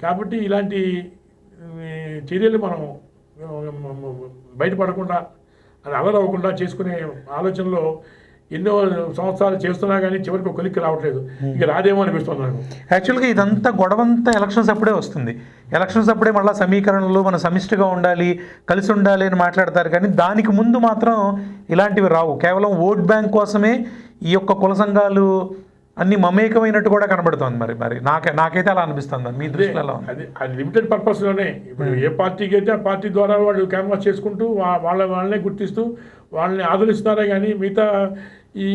Speaker 2: కాబట్టి ఇలాంటి చర్యలు మనం బయటపడకుండా, అది అలరవ్వకుండా చేసుకునే ఆలోచనలో ఎన్నో సంవత్సరాలు చేస్తున్నా కానీ చివరికి ఒక కొలిక్కి రావట్లేదు. ఇక రాదేమో అనిపిస్తుంది నాకు.
Speaker 1: యాక్చువల్గా ఇదంతా గొడవంతా ఎలక్షన్స్ అప్పుడే వస్తుంది. ఎలక్షన్స్ అప్పుడే మళ్ళీ సమీకరణలు మన సమిష్టిగా ఉండాలి, కలిసి ఉండాలి అని మాట్లాడతారు. కానీ దానికి ముందు మాత్రం ఇలాంటివి రావు. కేవలం ఓట్ బ్యాంక్ కోసమే ఈ యొక్క కుల సంఘాలు అన్ని మమేకమైనట్టు కూడా కనబడుతోంది. మరి నాకైతే అలా అనిపిస్తుంది. మీ దృష్టిలో ఎలా ఉంది?
Speaker 2: అది లిమిటెడ్ పర్పస్లోనే. ఇప్పుడు ఏ పార్టీకి అయితే ఆ పార్టీ ద్వారా వాళ్ళు క్యాన్వాస్ చేసుకుంటూ వాళ్ళనే గుర్తిస్తూ వాళ్ళని ఆదరిస్తున్నారే కానీ మిగతా ఈ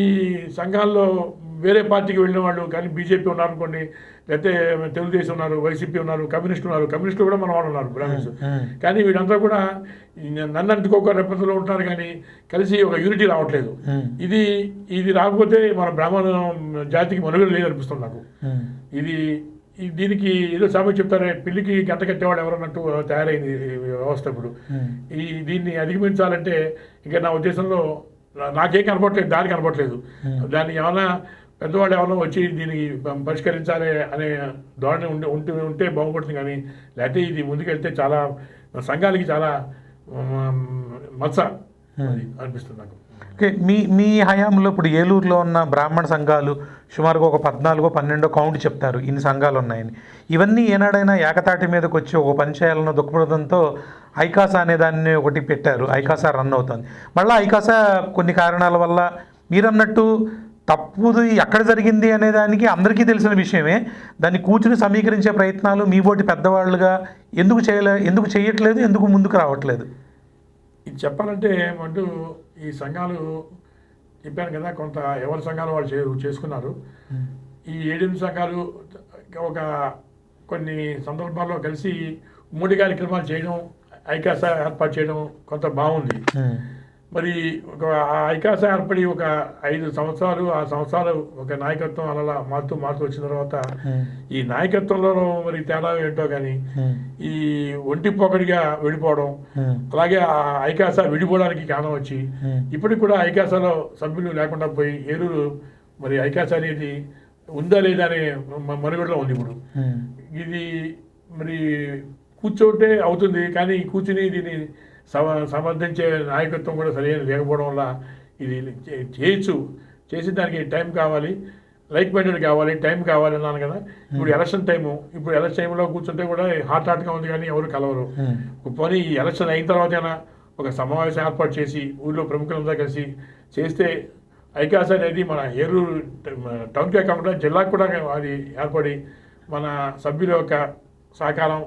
Speaker 2: సంఘాల్లో వేరే పార్టీకి వెళ్ళిన వాళ్ళు కానీ బీజేపీ ఉన్నారనుకోండి, లేకపోతే తెలుగుదేశం ఉన్నారు, వైసీపీ ఉన్నారు, కమ్యూనిస్టులు కూడా మన వాళ్ళు ఉన్నారు బ్రాహ్మిన్స్. కానీ వీళ్ళంతా కూడా నన్ను అంటుకోక రెప్పంలో ఉంటున్నారు కానీ కలిసి ఒక యూనిటీ రావట్లేదు. ఇది రాకపోతే మన బ్రాహ్మణ జాతికి మనుగడ లేదనిపిస్తుంది నాకు. దీనికి ఏదో సామెత చెప్తారే, పిల్లికి గంట కట్టేవాడు ఎవరన్నట్టు తయారైంది వ్యవస్థ. ఇప్పుడు దీన్ని అధిగమించాలంటే ఇంకా నా ఉద్దేశంలో నాకేం కనపడలేదు, దారి కనపడలేదు. దాన్ని ఏమైనా పెద్దవాళ్ళు ఎవరైనా వచ్చి దీనికి పరిష్కరించాలి అనే ధోరణి ఉంటే బాగుపడుతుంది. కానీ లేకపోతే ఇది ముందుకెళ్తే చాలా సంఘాలకి చాలా మత్స అనిపిస్తుంది నాకు.
Speaker 1: ఓకే, మీ హయాంలో ఇప్పుడు ఏలూరులో ఉన్న బ్రాహ్మణ సంఘాలు సుమారుగా ఒక 14-12 కౌంట్ చెప్తారు, ఇన్ని సంఘాలు ఉన్నాయని. ఇవన్నీ ఏనాడైనా ఏకతాటి మీదకి వచ్చి ఒక పని చేయాలన్న దుఃఖపడంతో ఐకాసా అనే దాన్ని ఒకటి పెట్టారు. ఐకాసా రన్ అవుతుంది. మళ్ళీ ఐకాసా కొన్ని కారణాల వల్ల మీరన్నట్టు తప్పుది ఎక్కడ జరిగింది అనే దానికి అందరికీ తెలిసిన విషయమే. దాన్ని కూర్చుని సమీకరించే ప్రయత్నాలు మీ బోటి పెద్దవాళ్ళుగా ఎందుకు చేయట్లేదు, ఎందుకు ముందుకు రావట్లేదు?
Speaker 2: ఇది చెప్పాలంటే అంటూ ఈ సంఘాలు చెప్పాను కదా, కొంత ఎవరి సంఘాలు వాళ్ళు చేసుకున్నారు. ఈ 7 సంఘాలు ఒక కొన్ని సందర్భాల్లో కలిసి ఉమ్మడి కార్యక్రమాలు చేయడం, ఐకాసా ఏర్పాటు చేయడం కొంత బాగుంది. మరి ఒక ఐకాసా ఏర్పడి ఒక 5 సంవత్సరాలు, 6 సంవత్సరాలు ఒక నాయకత్వం అలా మారుతూ వచ్చిన తర్వాత ఈ నాయకత్వంలో మరి తేడా ఏంటో కానీ ఈ ఒంటి పొగడిగా విడిపోవడం, అలాగే ఆ ఐకాసా విడిపోవడానికి కారణం వచ్చి ఇప్పటికి కూడా ఐకాసాలో సభ్యులు లేకుండా పోయి ఏలూరు మరి ఐకాసా అనేది ఉందా లేదా అనే మనుగడలో ఉంది. ఇప్పుడు ఇది మరి కూర్చోటే అవుతుంది కానీ కూర్చుని దీన్ని సమర్థించే నాయకత్వం కూడా సరైన లేకపోవడం వల్ల ఇది చేసి దానికి టైం కావాలి, లైక్ మైండెడ్ కావాలి, టైం కావాలి అన్నాను కదా. ఇప్పుడు ఎలక్షన్ టైంలో కూర్చుంటే కూడా హాట్గా ఉంది కానీ ఎవరు కలవరు. పోనీ ఈ ఎలక్షన్ అయిన తర్వాతైనా ఒక సమావేశం ఏర్పాటు చేసి ఊళ్ళో ప్రముఖులంతా కలిసి చేస్తే ఐకాసా అనేది మన ఏలూరు టౌన్కే కాకుండా జిల్లాకు కూడా అది ఏర్పడి మన సభ్యుల యొక్క సహకారం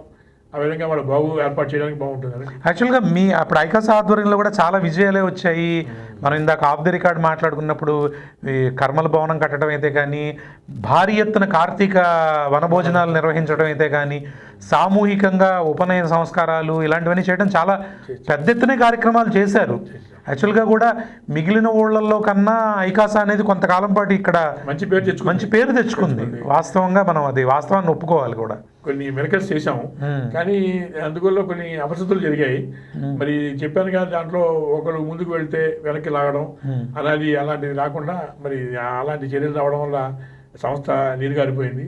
Speaker 2: ఆ విధంగా వాళ్ళ ఏర్పాటు చేయడానికి బాగుంటుంది.
Speaker 1: యాక్చువల్గా అప్పుడు ఐకాసా ఆధ్వర్యంలో కూడా చాలా విజయాలే వచ్చాయి. మనం ఇందాక ఆఫ్ ది రికార్డ్ మాట్లాడుకున్నప్పుడు ఈ కర్మల భవనం కట్టడం అయితే కానీ, భారీ ఎత్తున కార్తీక వనభోజనాలు నిర్వహించడం అయితే కానీ, సామూహికంగా ఉపనయన సంస్కారాలు ఇలాంటివన్నీ చేయడం చాలా పెద్ద ఎత్తున కార్యక్రమాలు చేశారు. యాక్చువల్గా కూడా మిగిలిన ఊళ్ళల్లో కన్నా ఐకాసా అనేది కొంతకాలం పాటు ఇక్కడ మంచి పేరు తెచ్చుకుంది. వాస్తవంగా మనం అది వాస్తవాన్ని ఒప్పుకోవాలి కూడా.
Speaker 2: కొన్ని మెరకల్స్ చేశాము కానీ అందువల్ల కొన్ని అపరిస్థితులు జరిగాయి. మరి చెప్పాను కదా, దాంట్లో ఒకరు ముందుకు వెళ్తే వెనక్కి లాగడం అలాంటిది రాకుండా మరి అలాంటి చర్యలు రావడం వల్ల సంస్థ నీరుగారిపోయింది.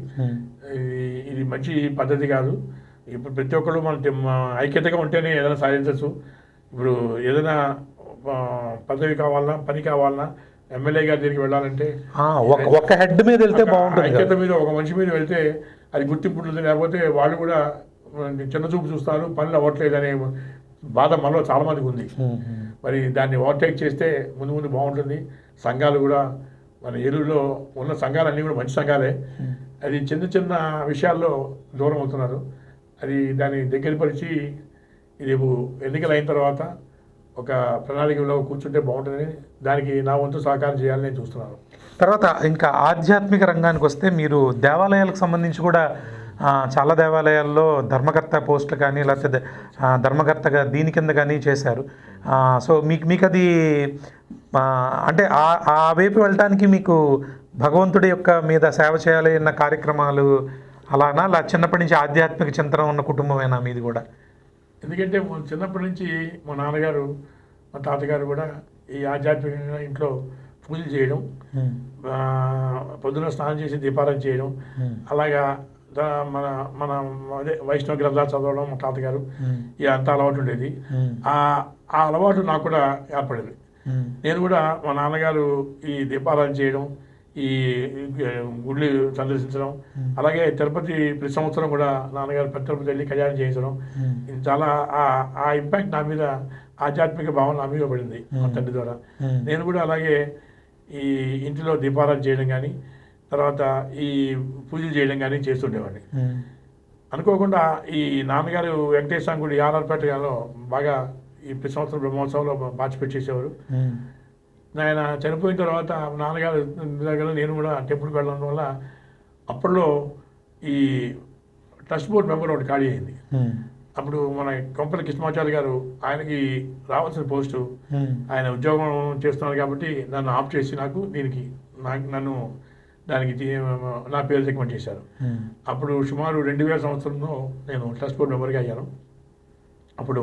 Speaker 2: ఇది మంచి పద్ధతి కాదు. ఇప్పుడు ప్రతి ఒక్కరు మన ఐక్యతగా ఉంటేనే ఏదైనా సాధించవచ్చు. ఇప్పుడు ఏదైనా పదవి కావాలన్నా, పని కావాలన్నా ఎమ్మెల్యే గారి దగ్గరికి వెళ్ళాలంటే
Speaker 1: ఒక హెడ్ మీద వెళ్తే బాగుంటుంది.
Speaker 2: ఐక్యత మీద ఒక మనిషి మీద వెళ్తే అది గుర్తింపు ఉంటుంది. లేకపోతే వాళ్ళు కూడా చిన్న చూపు చూస్తారు, పనులు అవ్వట్లేదు అనే బాధ మనలో చాలా మందికి ఉంది. మరి దాన్ని ఓవర్టేక్ చేస్తే ముందు బాగుంటుంది. సంఘాలు కూడా మన ఏలూరులో ఉన్న సంఘాలన్నీ కూడా మంచి సంఘాలే. అది చిన్న విషయాల్లో దూరం అవుతున్నారు. అది దాన్ని దగ్గరపరిచి ఇది ఎన్నికలు అయిన తర్వాత ఒక ప్రణాళికలో కూర్చుంటే బాగుంటుందని దానికి నా వంతు సహకారం చేయాలని నేను చూస్తున్నాను.
Speaker 1: తర్వాత ఇంకా ఆధ్యాత్మిక రంగానికి వస్తే మీరు దేవాలయాలకు సంబంధించి కూడా చాలా దేవాలయాల్లో ధర్మకర్త పోస్టులు కానీ లేకపోతే ధర్మకర్తగా దీని కింద కానీ చేశారు. సో మీకు అది అంటే ఆ వైపు వెళ్ళటానికి మీకు భగవంతుడి యొక్క మీద సేవ చేయాలి అన్న కార్యక్రమాలు అలానా, అలా చిన్నప్పటి నుంచి ఆధ్యాత్మిక చింతన ఉన్న కుటుంబమేనా మీది కూడా?
Speaker 2: ఎందుకంటే చిన్నప్పటి నుంచి మా నాన్నగారు, మా తాతగారు కూడా ఈ ఆధ్యాత్మికంగా ఇంట్లో పూజలు చేయడం, పొద్దున స్నానం చేసి దీపారాధన చేయడం, అలాగా మన మన అదే వైష్ణవ గ్రంథాలు చదవడం మా తాతగారు అంత అలవాటు ఉండేది. ఆ అలవాటు నాకు కూడా ఏర్పడింది. నేను కూడా మా నాన్నగారు ఈ దీపారాధన చేయడం, ఈ గుళ్ళు సందర్శించడం, అలాగే తిరుపతి ప్రతి సంవత్సరం కూడా నాన్నగారు పెద్ద తిరుపతి వెళ్ళి కళ్యాణం చేయించడం, ఇది చాలా ఆ ఇంపాక్ట్ నా మీద, ఆధ్యాత్మిక భావన నా మీద పడింది మా తండ్రి ద్వారా. నేను కూడా అలాగే ఈ ఇంటిలో దీపారాధన చేయడం కానీ, తర్వాత ఈ పూజలు చేయడం కానీ చేస్తుండేవాడిని. అనుకోకుండా ఈ నాన్నగారు వెంకటేశ్వర గుడి ఆర్ఆర్పేటలో బాగా ఈ ప్రతి సంవత్సరం బ్రహ్మోత్సవంలో పార్టిసిపేట్ చేసేవారు. ఆయన చనిపోయిన తర్వాత నాన్నగారు దగ్గర నేను కూడా టెంపుల్కి వెళ్ళడం వల్ల అప్పట్లో ఈ ట్రస్ట్ బోర్డ్ మెంబర్ ఒకటి ఖాళీ అయింది. అప్పుడు మన కొంపల్లి కృష్ణమాచార్య గారు ఆయనకి రావాల్సిన పోస్టు ఆయన ఉద్యోగం చేస్తున్నారు కాబట్టి నన్ను ఆఫ్ చేసి నన్ను దానికి నా పేరు రికమెండ్ చేశారు. అప్పుడు సుమారు 2000 సంవత్సరంలో నేను ట్రస్ట్ బోర్డ్ మెంబర్గా అయ్యాను. అప్పుడు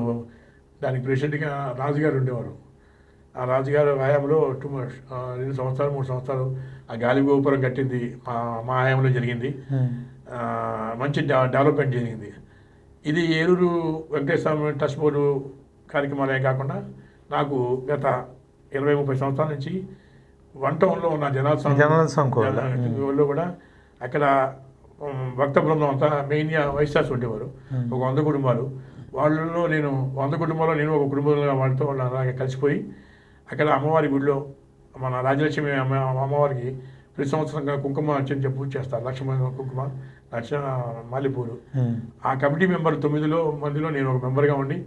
Speaker 2: దానికి ప్రెసిడెంట్గా రాజుగారు ఉండేవారు. ఆ రాజుగారు హయాంలో 2 సంవత్సరాలు 3 సంవత్సరాలు ఆ గాలి గోపురం కట్టింది మా హయాంలో జరిగింది. మంచి డెవలప్మెంట్ జరిగింది. ఇది ఏలూరు వెంకటేశ్వర ట్రస్ట్ బోర్డు కార్యక్రమాలే కాకుండా నాకు గత 20-30 సంవత్సరాల నుంచి 1 టౌన్లో ఉన్న జనాల్సంలో కూడా అక్కడ భక్త బృందం అంతా మెయిన్గా వైశ్యాస్ ఉండేవారు. ఒక 100 కుటుంబాలు. వాళ్ళలో నేను 100 కుటుంబాల్లో నేను ఒక కుటుంబంలో వాళ్ళతో అలాగే కలిసిపోయి అక్కడ అమ్మవారి గుడిలో మన రాజలక్ష్మి అమ్మవారికి ప్రతి సంవత్సరం కుంకుమ అర్చన పూజ చేస్తారు. లక్ష్మీ కుంకుమ అర్చన మల్లెపూలు. ఆ కమిటీ మెంబర్ 9 మందిలో నేను ఒక మెంబర్గా ఉండి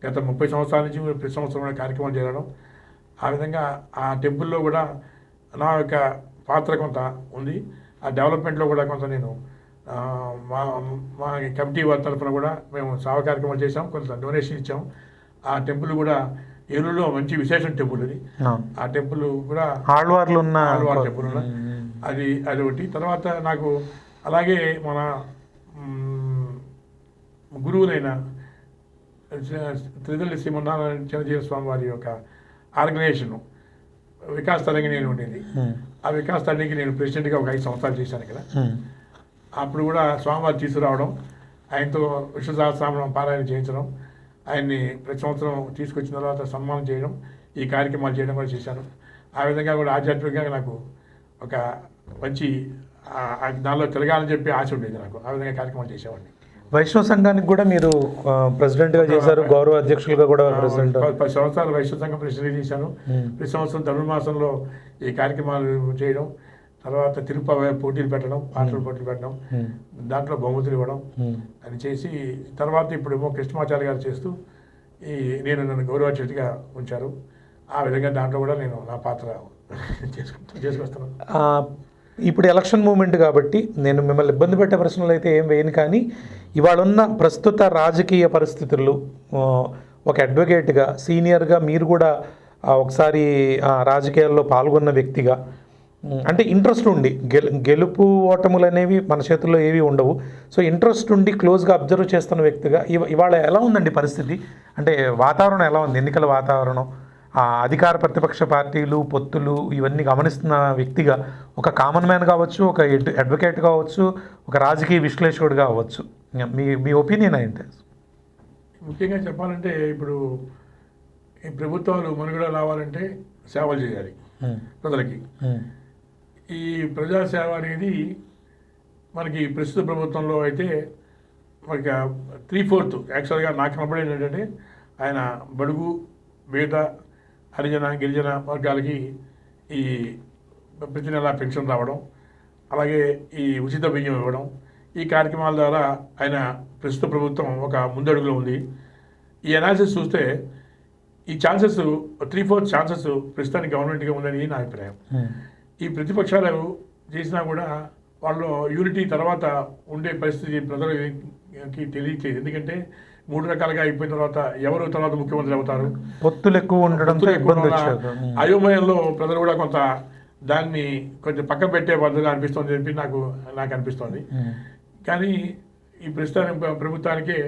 Speaker 2: గత 30 సంవత్సరాల నుంచి ప్రతి సంవత్సరం కార్యక్రమం చేయడం. ఆ విధంగా ఆ టెంపుల్లో కూడా నా యొక్క పాత్ర కొంత ఉంది. ఆ డెవలప్మెంట్లో కూడా కొంత నేను మా కమిటీ వారి తరఫున కూడా మేము సేవా కార్యక్రమాలు చేసాం, కొంత డొనేషన్ ఇచ్చాం. ఆ టెంపుల్ కూడా ఏలూరులో మంచి విశేషం టెంపుల్ అది. ఆ టెంపుల్ కూడా ఆళ్వార్ టెంపుల్ అది ఒకటి. తర్వాత నాకు అలాగే మన గురువులైన త్రిదల్లి శ్రీమన్నారాయణ చిన్నజీవ స్వామి వారి యొక్క ఆర్గనైజేషన్ వికాస్ తరంగిణి అని ఉండేది. ఆ వికాస్ తరంగిణికి నేను ప్రెసిడెంట్గా ఒక 5 సంవత్సరాలు చేశాను ఇక్కడ. అప్పుడు కూడా స్వామివారు తీసుకురావడం, ఆయనతో విష్ణు సహస్రనామం పారాయణ చేయించడం, ఆయన్ని ప్రతి సంవత్సరం తీసుకొచ్చిన తర్వాత సన్మానం చేయడం, ఈ కార్యక్రమాలు చేయడం కూడా చేశాను. ఆ విధంగా కూడా ఆధ్యాత్మికంగా నాకు ఒక మంచి దానిలో తిరగాలని చెప్పి ఆశ ఉండేది నాకు. ఆ విధంగా కార్యక్రమాలు చేసేవాడిని.
Speaker 1: వైష్ణవ సంఘానికి కూడా మీరు ప్రెసిడెంట్గా చేశారు, గౌరవ అధ్యక్షులుగా కూడా ప్రెసిడెంట్.
Speaker 2: 10 సంవత్సరాలు వైష్ణవ సంఘం ప్రెసిడెంట్ చేశాను. ప్రతి సంవత్సరం ధనుర్మాసంలో ఈ కార్యక్రమాలు చేయడం, తర్వాత తిరుపతి పోటీలు పెట్టడం, పాటలు పోటీలు పెట్టడం, దాంట్లో బహుమతులు ఇవ్వడం అని చేసి తర్వాత ఇప్పుడేమో కృష్ణమాచార్య గారు చేస్తూ నన్ను గౌరవ అతిథిగా ఉంచారు. ఆ విధంగా దాంట్లో కూడా నేను నా పాత్ర చేసుకొస్తున్నాను.
Speaker 1: ఇప్పుడు ఎలక్షన్ మూమెంట్ కాబట్టి నేను మిమ్మల్ని ఇబ్బంది పెట్టే ప్రశ్నలు అయితే ఏం వేయను, కానీ ఇవాళ ఉన్న ప్రస్తుత రాజకీయ పరిస్థితులు ఒక అడ్వకేట్గా సీనియర్గా మీరు కూడా ఒకసారి రాజకీయాల్లో పాల్గొన్న వ్యక్తిగా, అంటే ఇంట్రెస్ట్ ఉండి గెలుపు ఓటములు అనేవి మన చేతుల్లో ఏవి ఉండవు, సో ఇంట్రెస్ట్ ఉండి క్లోజ్గా అబ్జర్వ్ చేస్తున్న వ్యక్తిగా ఇవాళ ఎలా ఉందండి పరిస్థితి? అంటే వాతావరణం ఎలా ఉంది? ఎన్నికల వాతావరణం, అధికార ప్రతిపక్ష పార్టీలు, పొత్తులు, ఇవన్నీ గమనిస్తున్న వ్యక్తిగా, ఒక కామన్ మ్యాన్ కావచ్చు, ఒక అడ్వకేట్ కావచ్చు, ఒక రాజకీయ విశ్లేషకుడు కావచ్చు, మీ ఒపీనియన్ ఏంటి?
Speaker 2: ముఖ్యంగా చెప్పాలంటే ఇప్పుడు ఈ ప్రభుత్వాలు మనుగడ రావాలంటే సేవలు చేయాలి ప్రజలకి. ఈ ప్రజాసేవ అనేది మనకి ప్రస్తుత ప్రభుత్వంలో అయితే మనకి 3/4 యాక్చువల్గా నాకు కనపడేది ఏంటంటే ఆయన బడుగు, బీద, హరిజన, గిరిజన వర్గాలకి ఈ ప్రతి నెల పెన్షన్ రావడం, అలాగే ఈ ఉచిత బియ్యం ఇవ్వడం, ఈ కార్యక్రమాల ద్వారా ఆయన ప్రస్తుత ప్రభుత్వం ఒక ముందడుగులో ఉంది. ఈ అనాలిసిస్ చూస్తే ఈ ఛాన్సెస్ 3/4 ఛాన్సెస్ ప్రస్తుతానికి గవర్నమెంట్గా ఉందని నా అభిప్రాయం. ఈ ప్రతిపక్షాలు చేసినా కూడా వాళ్ళు యూనిటీ తర్వాత ఉండే పరిస్థితి ప్రజలకి తెలియట్లేదు. ఎందుకంటే 3 రకాలుగా అయిపోయిన తర్వాత ఎవరు తర్వాత ముఖ్యమంత్రి అవుతారు,
Speaker 1: పొత్తులు ఎక్కువ ఉండడంతో
Speaker 2: అయోమయంలో ప్రజలు కూడా కొంత దాన్ని కొంచెం పక్కన పెట్టే పద్ధతిగా అనిపిస్తుంది చెప్పి నాకు అనిపిస్తుంది. కానీ ఈ ప్రభుత్వానికే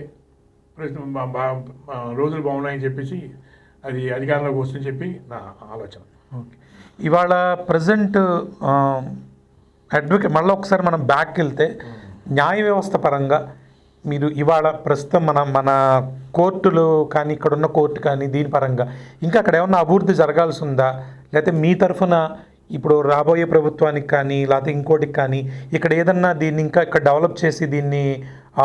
Speaker 2: రోజులు బాగున్నాయని చెప్పేసి అది అధికారంలోకి వస్తుందని చెప్పి నా ఆలోచన.
Speaker 1: ఇవాళ ప్రజెంట్ అడ్వకేట్ మళ్ళీ ఒకసారి మనం బ్యాక్కి వెళ్తే న్యాయ వ్యవస్థ పరంగా మీరు ఇవాళ ప్రస్తుతం మన కోర్టులు కానీ, ఇక్కడున్న కోర్టు కానీ, దీని పరంగా ఇంకా అక్కడ ఏమన్నా అభివృద్ధి జరగాల్సి ఉందా? లేకపోతే మీ తరఫున ఇప్పుడు రాబోయే ప్రభుత్వానికి కానీ, లేకపోతే ఇంకోటికి కానీ ఇక్కడ ఏదన్నా దీన్ని ఇంకా ఇక్కడ డెవలప్ చేసి దీన్ని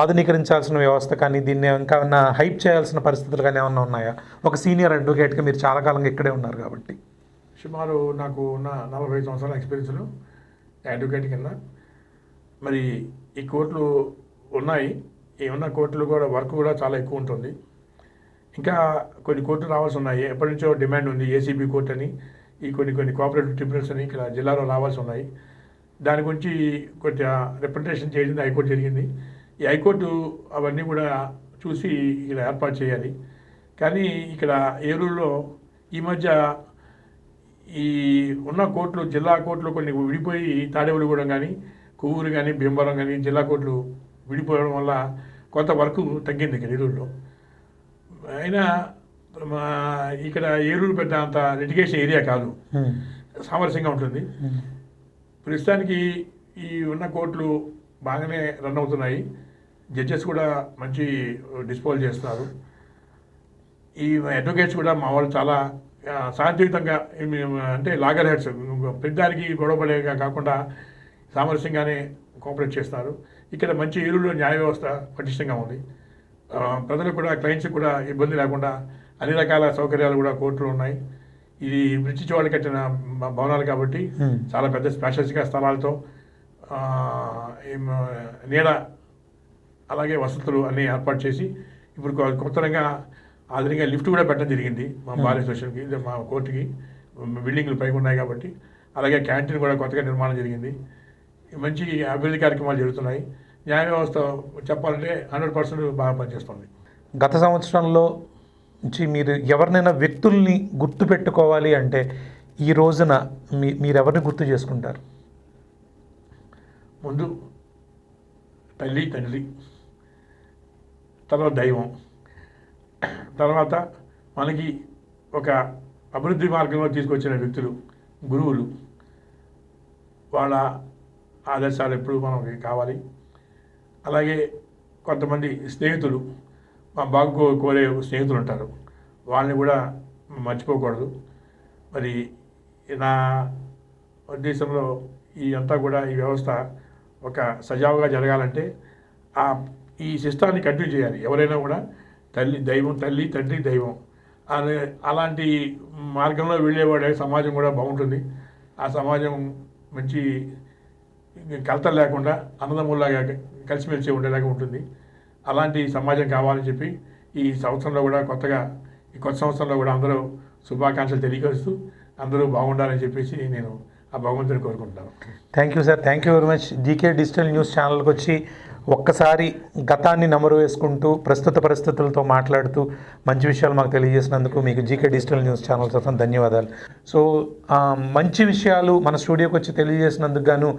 Speaker 1: ఆధునీకరించాల్సిన వ్యవస్థ కానీ, దీన్ని ఇంకా ఏమన్నా హైప్ చేయాల్సిన పరిస్థితులు కానీ ఏమన్నా ఉన్నాయా? ఒక సీనియర్ అడ్వకేట్గా మీరు చాలా కాలంగా ఇక్కడే ఉన్నారు కాబట్టి.
Speaker 2: సుమారు నాకు ఉన్న 45 సంవత్సరాల ఎక్స్పీరియన్స్లో అడ్వకేట్ కింద. మరి ఈ కోర్టులు ఉన్నాయి, ఈ ఉన్న కోర్టులు కూడా వర్క్ కూడా చాలా ఎక్కువ ఉంటుంది. ఇంకా కొన్ని కోర్టులు రావాల్సి ఉన్నాయి, ఎప్పటి నుంచో డిమాండ్ ఉంది. ఏసీబీ కోర్టు అని, ఈ కొన్ని కోఆపరేటివ్ ట్రిబ్యునల్స్ అని ఇక్కడ జిల్లాలో రావాల్సి ఉన్నాయి. దాని గురించి కొద్దిగా రిప్రజెంటేషన్ చేసింది హైకోర్టు జరిగింది. ఈ హైకోర్టు అవన్నీ కూడా చూసి ఇక్కడ ఏర్పాటు చేయాలి. కానీ ఇక్కడ ఏలూరులో ఈ మధ్య ఈ ఉన్న కోర్టులు, జిల్లా కోర్టులు కొన్ని విడిపోయి తాడేపల్లిగూడెం కానీ, కొవ్వూరు కానీ, భీమవరం కానీ జిల్లా కోర్టులు విడిపోవడం వల్ల కొంత వర్క్ తగ్గింది ఇక్కడ ఏలూరులో. అయినా ఇక్కడ ఏలూరు పెద్ద అంత లిటిగేషన్ ఏరియా కాదు, సామరస్యంగా ఉంటుంది. ప్రస్తుతానికి ఈ ఉన్న కోర్టులు బాగానే రన్ అవుతున్నాయి. జడ్జెస్ కూడా మంచి డిస్పోజ్ చేస్తున్నారు. ఈ అడ్వకేట్స్ కూడా మా వాళ్ళు చాలా శాంతియుతంగా, అంటే లాగర్ హెడ్స్ ప్రతిదానికి గొడవపడేగా కాకుండా సామరస్యంగానే కోఆపరేట్ చేస్తున్నారు. ఇక్కడ మంచి ఏలూరులో న్యాయ వ్యవస్థ పటిష్టంగా ఉంది. ప్రజలకు కూడా, క్లయింట్స్కి కూడా ఇబ్బంది లేకుండా అన్ని రకాల సౌకర్యాలు కూడా కోర్టులో ఉన్నాయి. ఇది బ్రిటిష్ వాళ్ళు కట్టిన భవనాలు కాబట్టి చాలా పెద్ద స్పాషియస్గా స్థలాలతో నీడ అలాగే వసతులు అన్నీ ఏర్పాటు చేసి ఇప్పుడు కొత్తగా ఆధునికంగా లిఫ్ట్ కూడా పెట్టడం జరిగింది మా బార్ అసోసియేషన్కి, మా కోర్టుకి. బిల్డింగ్లు పైకి ఉన్నాయి కాబట్టి. అలాగే క్యాంటీన్ కూడా కొత్తగా నిర్మాణం జరిగింది. మంచి అభివృద్ధి కార్యక్రమాలు జరుగుతున్నాయి. న్యాయ వ్యవస్థ చెప్పాలంటే 100% బాగా పనిచేస్తుంది.
Speaker 1: గత సంవత్సరంలో నుంచి మీరు ఎవరినైనా వ్యక్తుల్ని గుర్తు పెట్టుకోవాలి అంటే ఈ రోజున మీరెవరిని గుర్తు చేసుకుంటారు?
Speaker 2: ముందు తల్లి, తండ్రి, తర్వాత దైవం, తర్వాత మనకి ఒక అభివృద్ధి మార్గంలో తీసుకొచ్చిన వ్యక్తులు, గురువులు. వాళ్ళ ఆదర్శాలు ఎప్పుడు మనకి కావాలి. అలాగే కొంతమంది స్నేహితులు, మా బాగు కోరే స్నేహితులు ఉంటారు, వాళ్ళని కూడా మర్చిపోకూడదు. మరి నా ఉద్దేశంలో ఈ అంతా కూడా ఈ వ్యవస్థ ఒక సజావుగా జరగాలంటే ఈ సిస్టాన్ని కంటిన్యూ చేయాలి. ఎవరైనా కూడా దైవం, తల్లి, తండ్రి, దైవం అలాంటి మార్గంలో వెళ్ళేవాడే సమాజం కూడా బాగుంటుంది. ఆ సమాజం మంచి కలతలు లేకుండా అన్నదమ్ముల్లాగా కలిసిమెలిసి ఉండేలాగా ఉంటుంది. అలాంటి సమాజం కావాలని చెప్పి ఈ సంవత్సరంలో కూడా ఈ కొత్త సంవత్సరంలో కూడా అందరూ శుభాకాంక్షలు తెలియజేస్తూ అందరూ బాగుండాలని చెప్పేసి నేను ఆ భగవంతుని కోరుకుంటున్నాను.
Speaker 1: Thank you sir, thank you very much. GK digital news ఛానల్కి వచ్చి ఒక్కసారి గతాన్ని నమరు వేసుకుంటూ ప్రస్తుత పరిస్థితులతో మాట్లాడుతూ మంచి విషయాలు మాకు తెలియజేసినందుకు మీకు జీకే డిజిటల్ న్యూస్ ఛానల్ తరఫున ధన్యవాదాలు. సో మంచి విషయాలు మన స్టూడియోకి వచ్చి తెలియజేసినందుకు గాను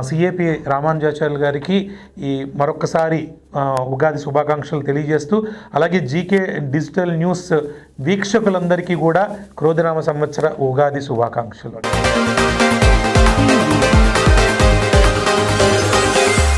Speaker 1: సిఏపి రామానుజాచార్యులు గారికి మరొకసారి ఉగాది శుభాకాంక్షలు తెలియజేస్తూ, అలాగే జీకే డిజిటల్ న్యూస్ వీక్షకులందరికీ కూడా క్రోధనామ సంవత్సర ఉగాది శుభాకాంక్షలు.